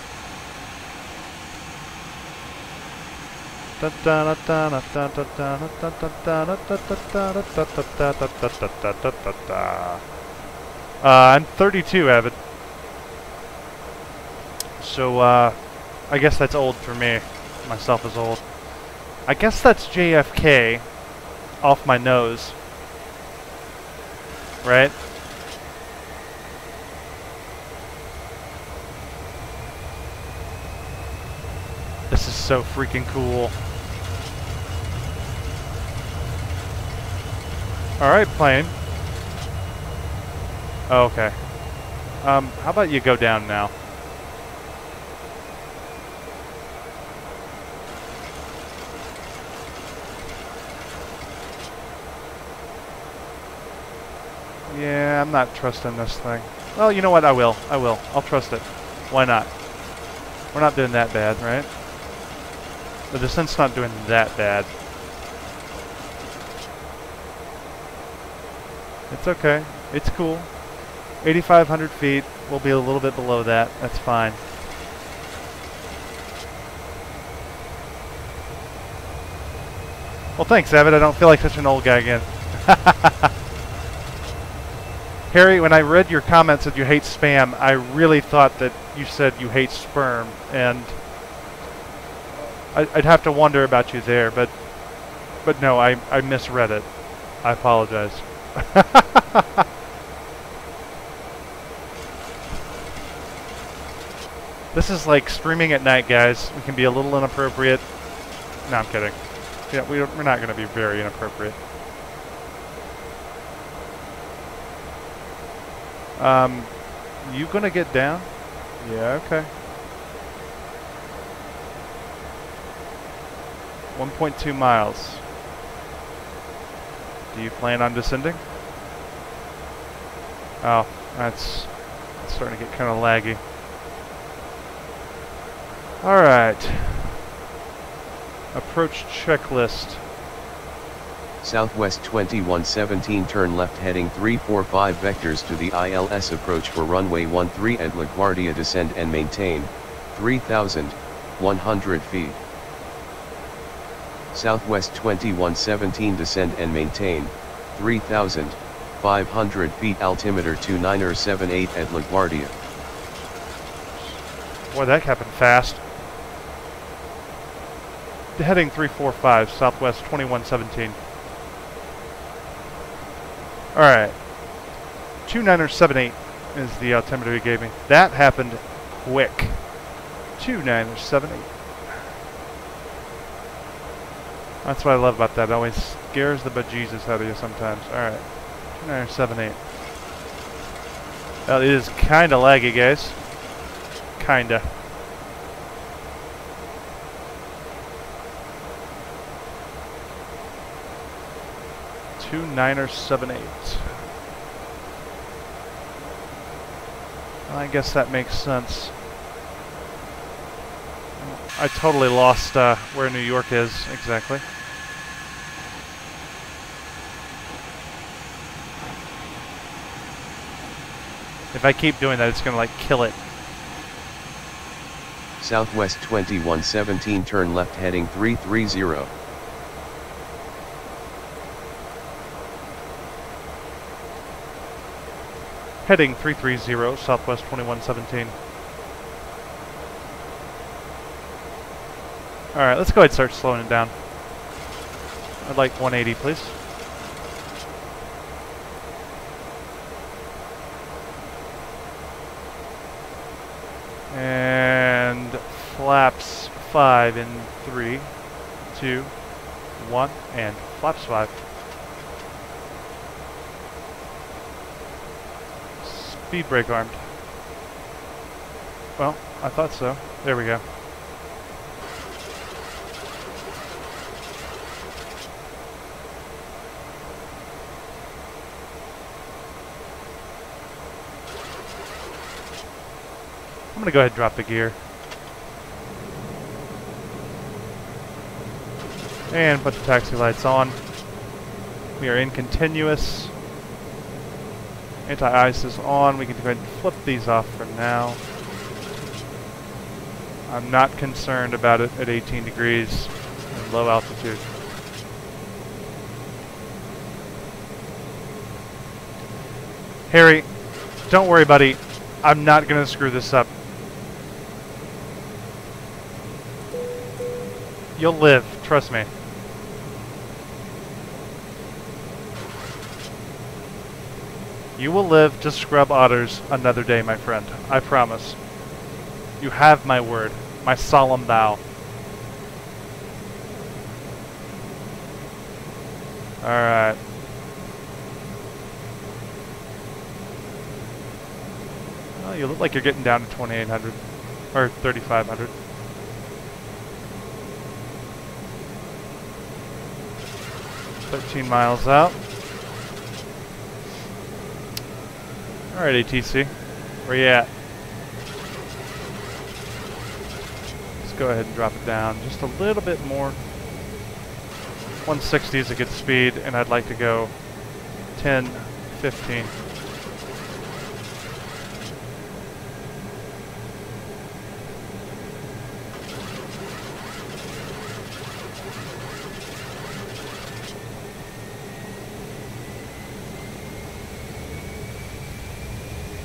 I'm 32, Avid. So, I guess that's old for me. Myself is old. I guess that's JFK off my nose. Right? This is so freaking cool. Alright, plane. Oh, okay. How about you go down now? Yeah, I'm not trusting this thing. Well, you know what? I will. I'll trust it. Why not? We're not doing that bad, right? The descent's not doing that bad. It's okay. It's cool. 8,500 feet. We'll be a little bit below that. That's fine. Well, thanks, Avid. I don't feel like such an old guy again. Harry, when I read your comments that you hate spam, I really thought that you said you hate sperm, and I'd have to wonder about you there, but no, I misread it. I apologize. This is like streaming at night, guys. We can be a little inappropriate. No, I'm kidding. Yeah, we're not going to be very inappropriate. You gonna get down? Yeah, okay. 1.2 miles. Do you plan on descending? Oh, that's starting to get kind of laggy. Alright. Approach checklist. Southwest 2117 turn left heading 345 vectors to the ILS approach for runway 13 at LaGuardia descend and maintain, 3,100 feet. Southwest 2117 descend and maintain, 3,500 feet altimeter 2978 at LaGuardia. Boy, that happened fast. Heading 345, Southwest 2117. Alright. 2978 is the altimeter he gave me. That happened quick. 2978. That's what I love about that. It always scares the bejesus out of you sometimes. Alright. 2978. Well, it is kinda laggy, guys. Kinda. Two 978. I guess that makes sense. I totally lost where New York is exactly. If I keep doing that, it's gonna like kill it. Southwest 2117 turn left heading 330. Heading 330, Southwest 2117. Alright, let's go ahead and start slowing it down. I'd like 180, please. And flaps 5 in 3, 2, 1, and flaps 5. Speed brake armed. Well, I thought so. There we go. I'm gonna go ahead and drop the gear. And put the taxi lights on. We are in continuous. Anti-ice is on. We can go ahead and flip these off for now. I'm not concerned about it at 18 degrees and low altitude. Harry, don't worry, buddy. I'm not going to screw this up. You'll live, trust me. You will live to scrub otters another day, my friend. I promise. You have my word. My solemn vow. Alright. Well, you look like you're getting down to 2,800. Or 3,500. $13 out. Alright, ATC. Where you at? Let's go ahead and drop it down just a little bit more. 160 is a good speed, and I'd like to go 10, 15.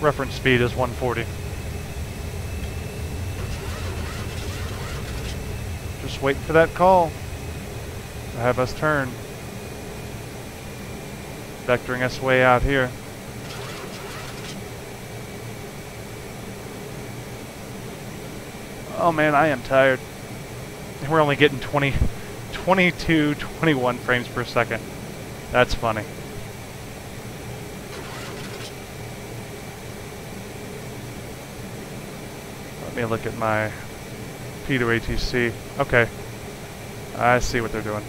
Reference speed is 140. Just waiting for that call to have us turn. Vectoring us way out here. Oh man, I am tired. We're only getting 22, 21 frames per second. That's funny. Let me look at my P to ATC. Okay. I see what they're doing.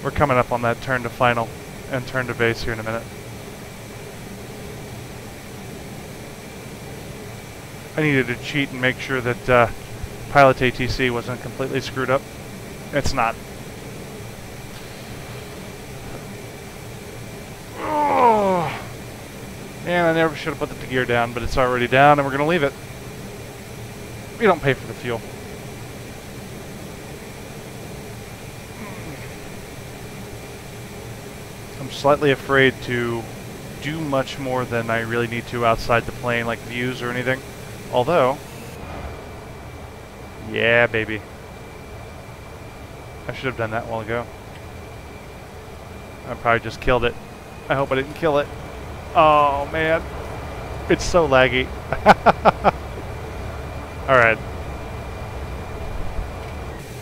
We're coming up on that turn to final and turn to base here in a minute. I needed to cheat and make sure that pilot ATC wasn't completely screwed up. It's not. And I never should have put the gear down, but it's already down and we're going to leave it. We don't pay for the fuel. I'm slightly afraid to do much more than I really need to outside the plane, like views or anything. Although, yeah, baby. I should have done that a while ago. I probably just killed it. I hope I didn't kill it. Oh, man. It's so laggy. Alright.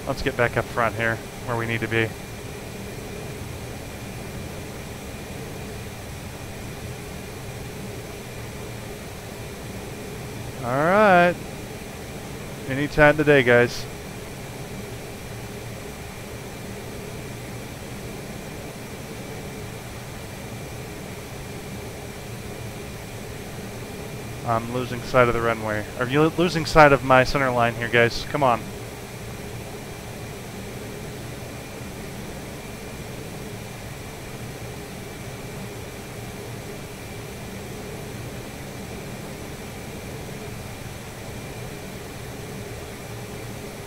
Let's get back up front here, where we need to be. Alright. Anytime today, guys. I'm losing sight of the runway. Are you losing sight of my center line here, guys? Come on.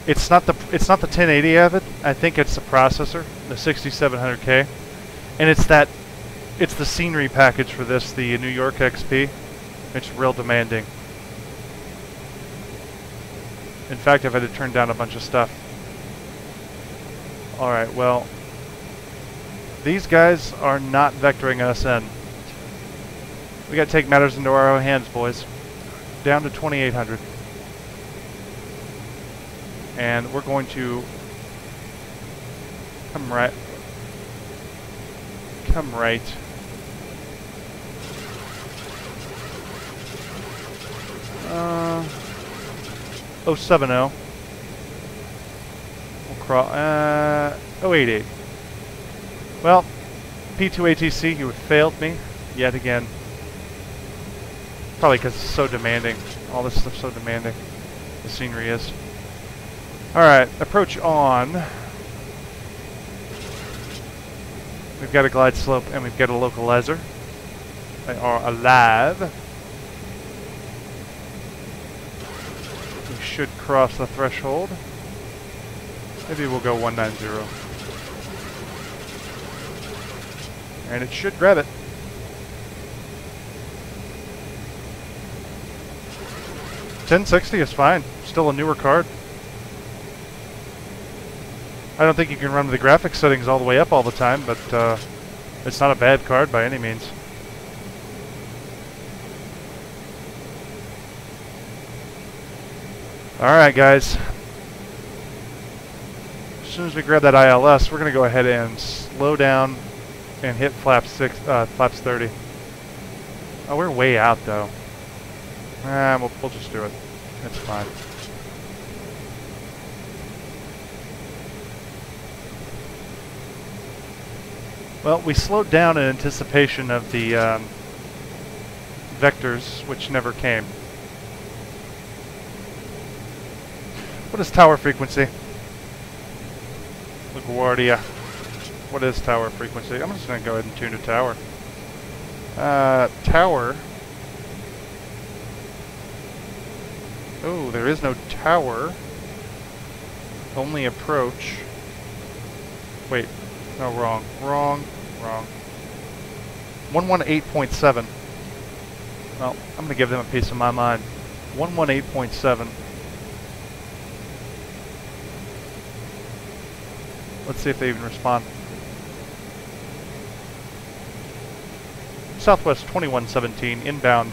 It's not the 1080 of it. I think it's the processor, the 6700K, and it's the scenery package for this, the New York XP. It's real demanding. In fact, I've had to turn down a bunch of stuff. Alright, well, these guys are not vectoring us in. We gotta take matters into our own hands, boys. Down to 2800. And we're going to come right. 070. We'll cross 088. Well, P2ATC, you have failed me yet again. Probably because it's so demanding. All this stuff's so demanding. The scenery is. Alright, approach on. We've got a glide slope and we've got a localizer. They are alive. We should cross the threshold. Maybe we'll go 190. And it should grab it. $1060 is fine. Still a newer card. I don't think you can run the graphics settings all the way up all the time, but it's not a bad card by any means. Alright guys, as soon as we grab that ILS, we're going to go ahead and slow down and hit flaps 30. Oh, we're way out though. We'll just do it. It's fine. Well, we slowed down in anticipation of the vectors, which never came. What is tower frequency? LaGuardia. What is tower frequency? I'm just going to go ahead and tune to tower. Tower. Oh, there is no tower. Only approach. Wait. No, wrong. 118.7. Well, I'm going to give them a piece of my mind. 118.7. Let's see if they even respond. Southwest 2117, inbound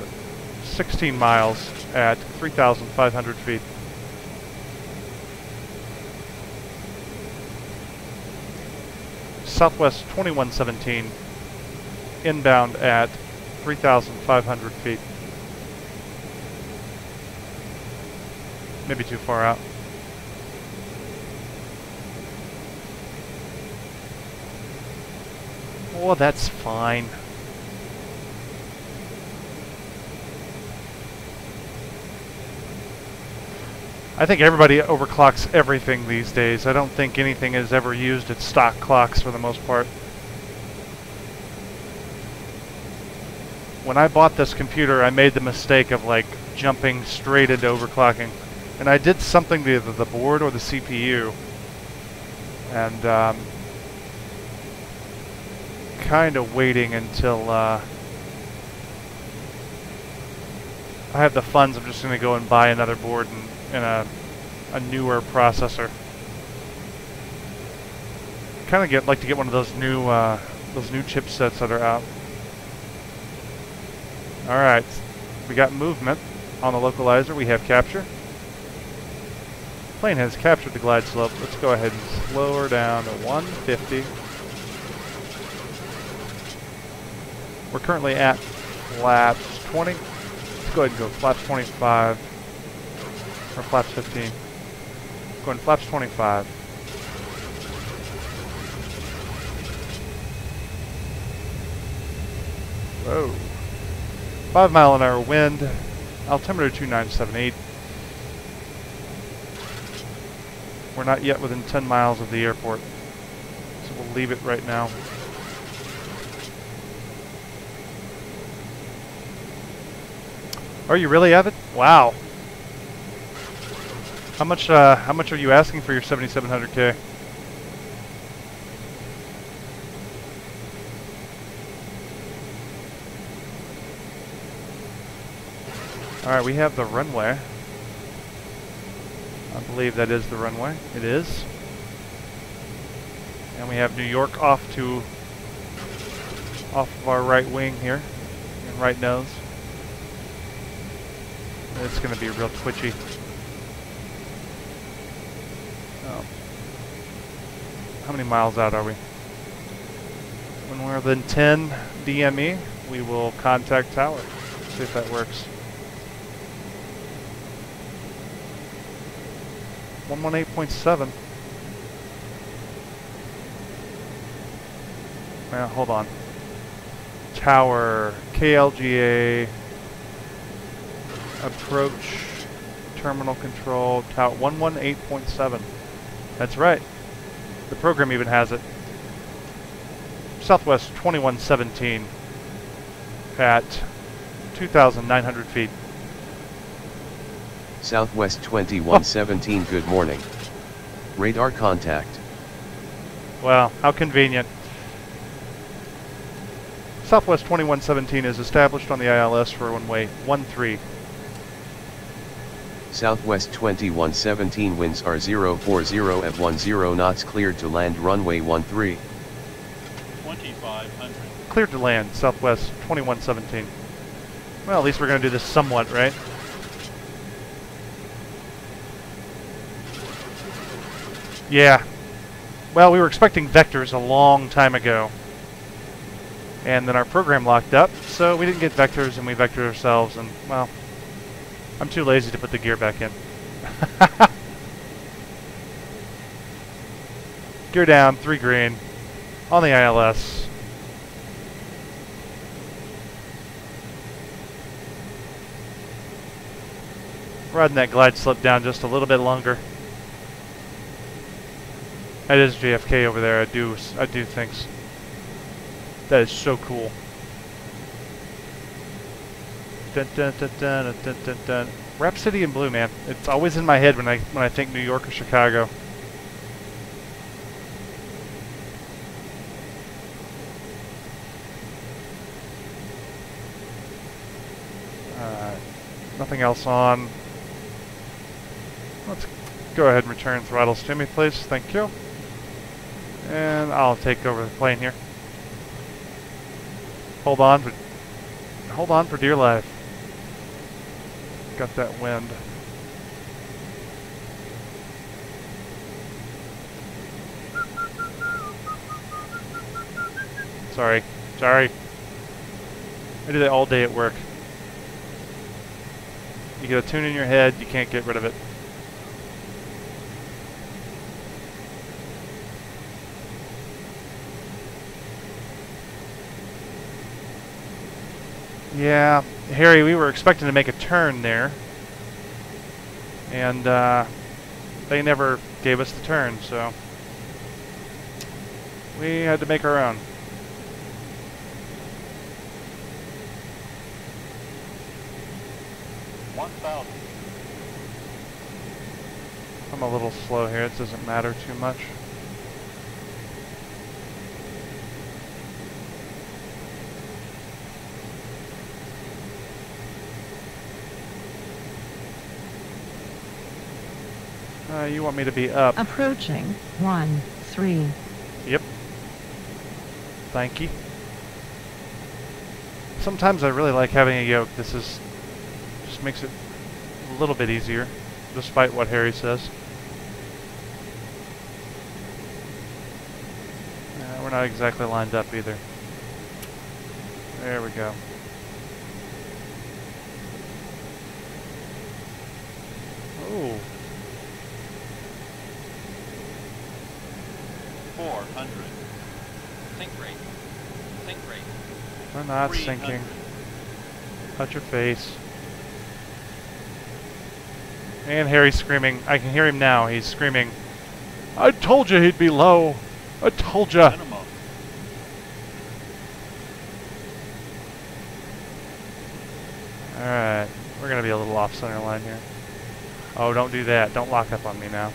16 miles at 3,500 feet. Southwest 2117, inbound at 3,500 feet. Maybe too far out. Oh, that's fine. I think everybody overclocks everything these days. I don't think anything is ever used at stock clocks for the most part. when I bought this computer, I made the mistake of like jumping straight into overclocking. And I did something to either the board or the CPU. And kind of waiting until I have the funds. I'm just going to go and buy another board and a newer processor. Kind of like to get one of those new chipsets that are out. All right, we got movement on the localizer. We have capture. Plane has captured the glide slope. Let's go ahead and slow her down to 150. We're currently at flaps 20. Let's go ahead and go flaps 25 or flaps 15. Going flaps 25. Whoa. 5 mile an hour wind. Altimeter 2978. We're not yet within 10 miles of the airport, so we'll leave it right now. Are you really, Avid? Wow. How much are you asking for your 7700K? All right, we have the runway. I believe that is the runway. It is. And we have New York off of our right wing here, and right nose. It's going to be real twitchy. Oh. How many miles out are we? When we're within 10 DME, we will contact tower. See if that works. 118.7. Now, hold on. Tower, KLGA, approach, terminal control, tower, 118.7. That's right. The program even has it. Southwest 2117 at 2,900 feet. Southwest 2117, good morning. Radar contact. Wow, how convenient. Southwest 2117 is established on the ILS for runway 13. Southwest 2117 winds are 040 at 10 knots, cleared to land runway 13. 2500. Cleared to land, Southwest 2117. Well, at least we're going to do this somewhat, right? Yeah. Well, we were expecting vectors a long time ago. And then our program locked up, so we didn't get vectors, and we vectored ourselves, and, well, I'm too lazy to put the gear back in. Gear down, 3 green, on the ILS. Riding that glide slope down just a little bit longer. That is JFK over there. I do think. That is so cool. Dun, dun, dun, dun, dun, dun, dun. Rhapsody in Blue, man. It's always in my head when I think New York or Chicago. Nothing else on. Let's go ahead and return throttles to me, please. Thank you. And I'll take over the plane here. Hold on for dear life. Got that wind. Sorry. I do that all day at work. You get a tune in your head, you can't get rid of it. Yeah, Harry, we were expecting to make a turn there. And they never gave us the turn, so we had to make our own. 1,000. I'm a little slow here. It doesn't matter too much. You want me to be up. Approaching 1-3. Yep. Thank you. Sometimes I really like having a yoke. This is just makes it a little bit easier, despite what Harry says. We're not exactly lined up either. There we go. Oh. 400. Sink rate. Sink rate. We're not 300. sinking. Touch your face. And Harry's screaming. I can hear him now. He's screaming, I told you he'd be low. I told ya. Minimum. Alright. We're going to be a little off center line here. Oh, don't do that. Don't lock up on me now.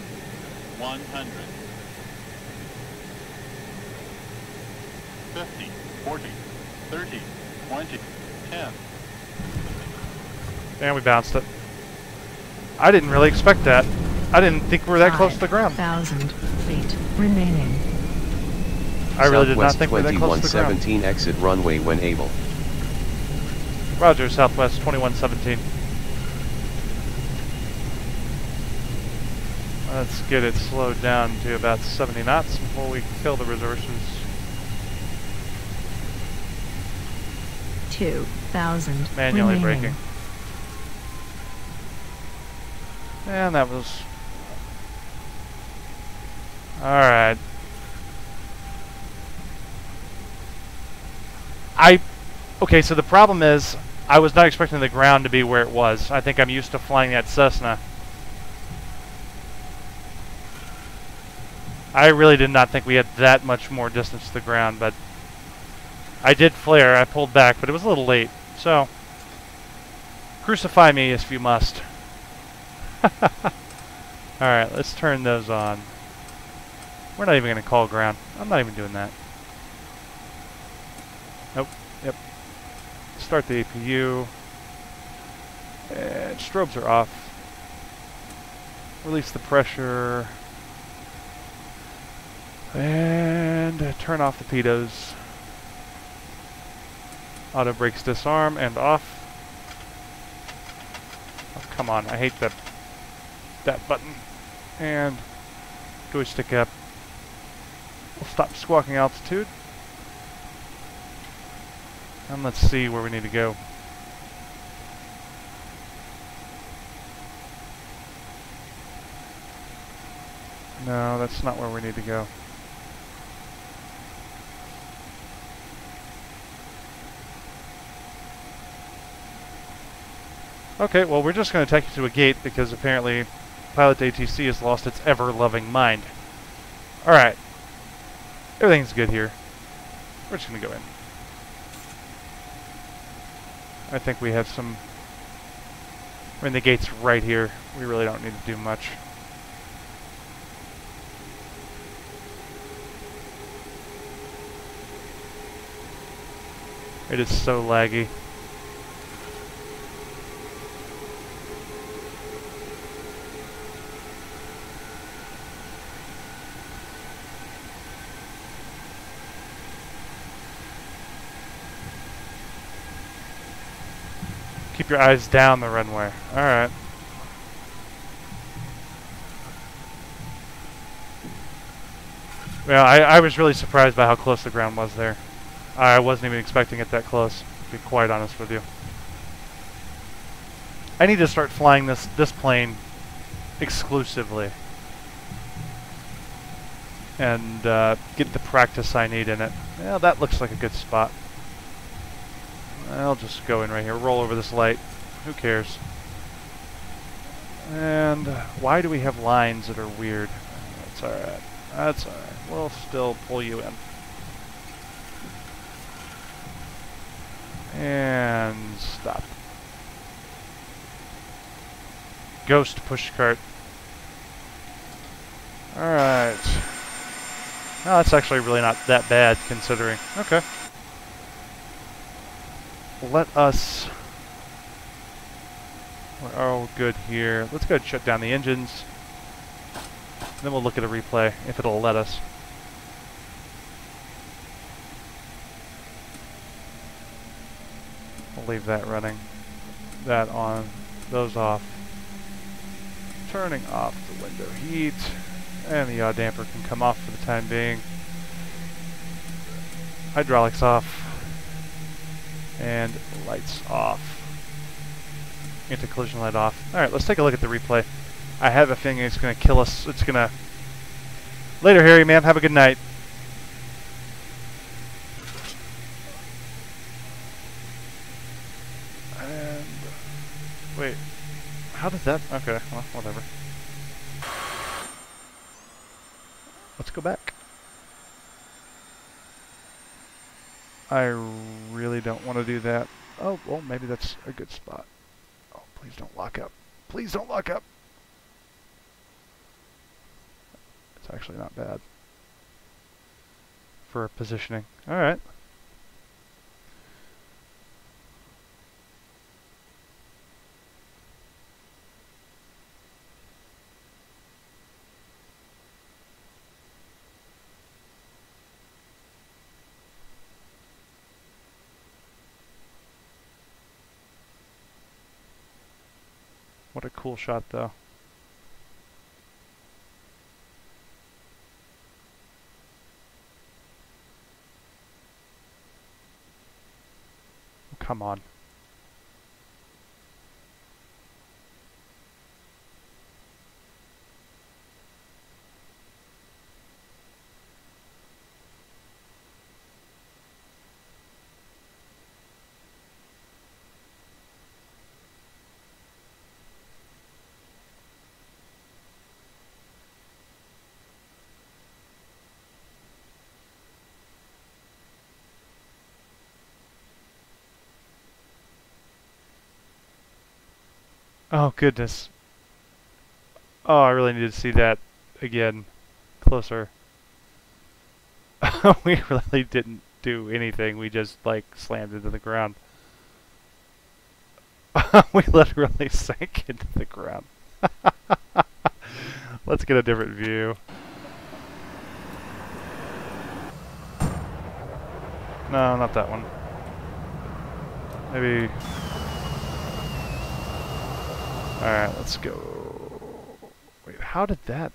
100. 50, 40, 30, 20, 10. And we bounced it. I didn't really expect that. I didn't think we were that close to the ground. 5,000 feet remaining. I really did not think we were that close to the ground. 2117 exit runway when able. Roger, Southwest 2117. Let's get it slowed down to about 70 knots before we kill the resources. 2,000 Manually remaining. braking. And that was... Alright. Okay, so the problem is, I was not expecting the ground to be where it was. I think I'm used to flying that Cessna. I really did not think we had that much more distance to the ground, but I did flare. I pulled back, but it was a little late. So, crucify me if you must. Alright, let's turn those on. We're not even going to call ground. I'm not even doing that. Nope. Yep. Start the APU. And strobes are off. Release the pressure. And turn off the pitos. Auto brakes disarm and off. Oh, come on, I hate that button. And joystick up. We'll stop squawking altitude. And let's see where we need to go. No, that's not where we need to go. Okay, well, we're just going to take you to a gate because apparently Pilot ATC has lost its ever-loving mind. Alright. Everything's good here. We're just going to go in. I think we have some... I mean, the gate's right here. We really don't need to do much. It is so laggy. Keep your eyes down the runway. Alright. Well, I was really surprised by how close the ground was there. I wasn't even expecting it that close, to be quite honest with you. I need to start flying this plane exclusively. And get the practice I need in it. Well, that looks like a good spot. I'll just go in right here, roll over this light. Who cares? And why do we have lines that are weird? That's alright. That's alright. We'll still pull you in. And stop. ghost pushcart. Alright. No, that's actually really not that bad considering. Okay. Let us... We're all good here. Let's go ahead and shut down the engines. Then we'll look at a replay if it'll let us. We'll leave that running. That on. Those off. Turning off the window heat. And the yaw damper can come off for the time being. Hydraulics off. And lights off. Anti-collision light off. Alright, let's take a look at the replay. I have a feeling it's going to kill us. It's going to... Later, Harry, ma'am. Have a good night. And... Wait. How did that... Okay, well, whatever. Let's go back. I really don't want to do that. Oh, well, maybe that's a good spot. Oh, please don't lock up. Please don't lock up. It's actually not bad for positioning. All right. What a cool shot, though. Come on. Oh, goodness. Oh, I really need to see that again. Closer. We really didn't do anything. We just, like, slammed into the ground. We literally sank into the ground. Let's get a different view. No, not that one. Maybe... Alright, let's go. Wait, how did that...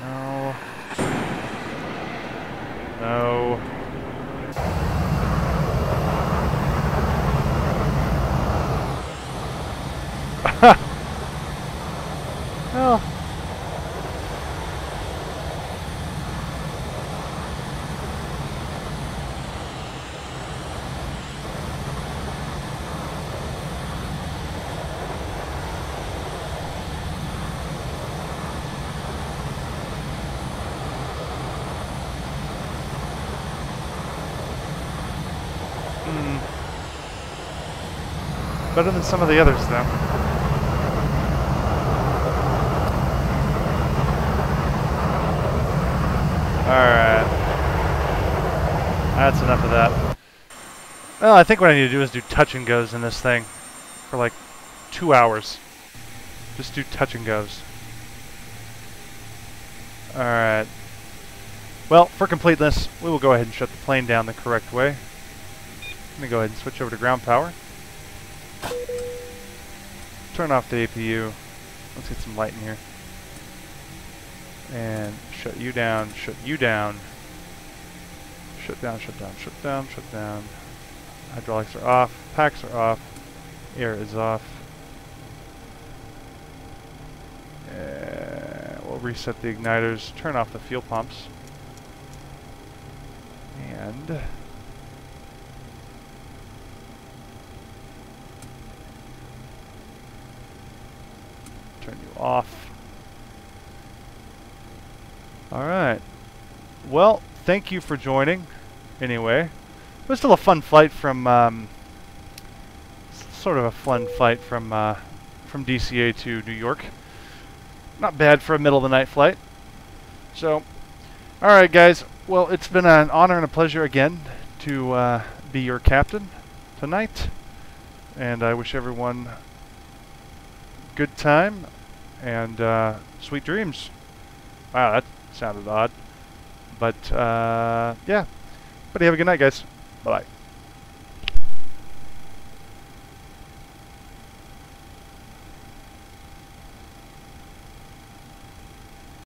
No. No. Well. Better than some of the others, though. Alright. That's enough of that. Well, I think what I need to do is do touch and goes in this thing for like 2 hours. Just do touch and goes. Alright. Well, for completeness, we will go ahead and shut the plane down the correct way. Let me go ahead and switch over to ground power. Turn off the APU. Let's get some light in here. And shut you down, shut you down. Shut down, shut down, shut down, shut down. Hydraulics are off, packs are off, air is off. We'll reset the igniters, turn off the fuel pumps. And turn you off. Alright. Well, thank you for joining. Anyway, it was still a fun flight from sort of a fun flight from DCA to New York. Not bad for a middle of the night flight. So, all right, guys. Well, it's been an honor and a pleasure again to be your captain tonight, and I wish everyone good time and sweet dreams. Wow, that sounded odd, but yeah. But have a good night, guys. Bye-bye.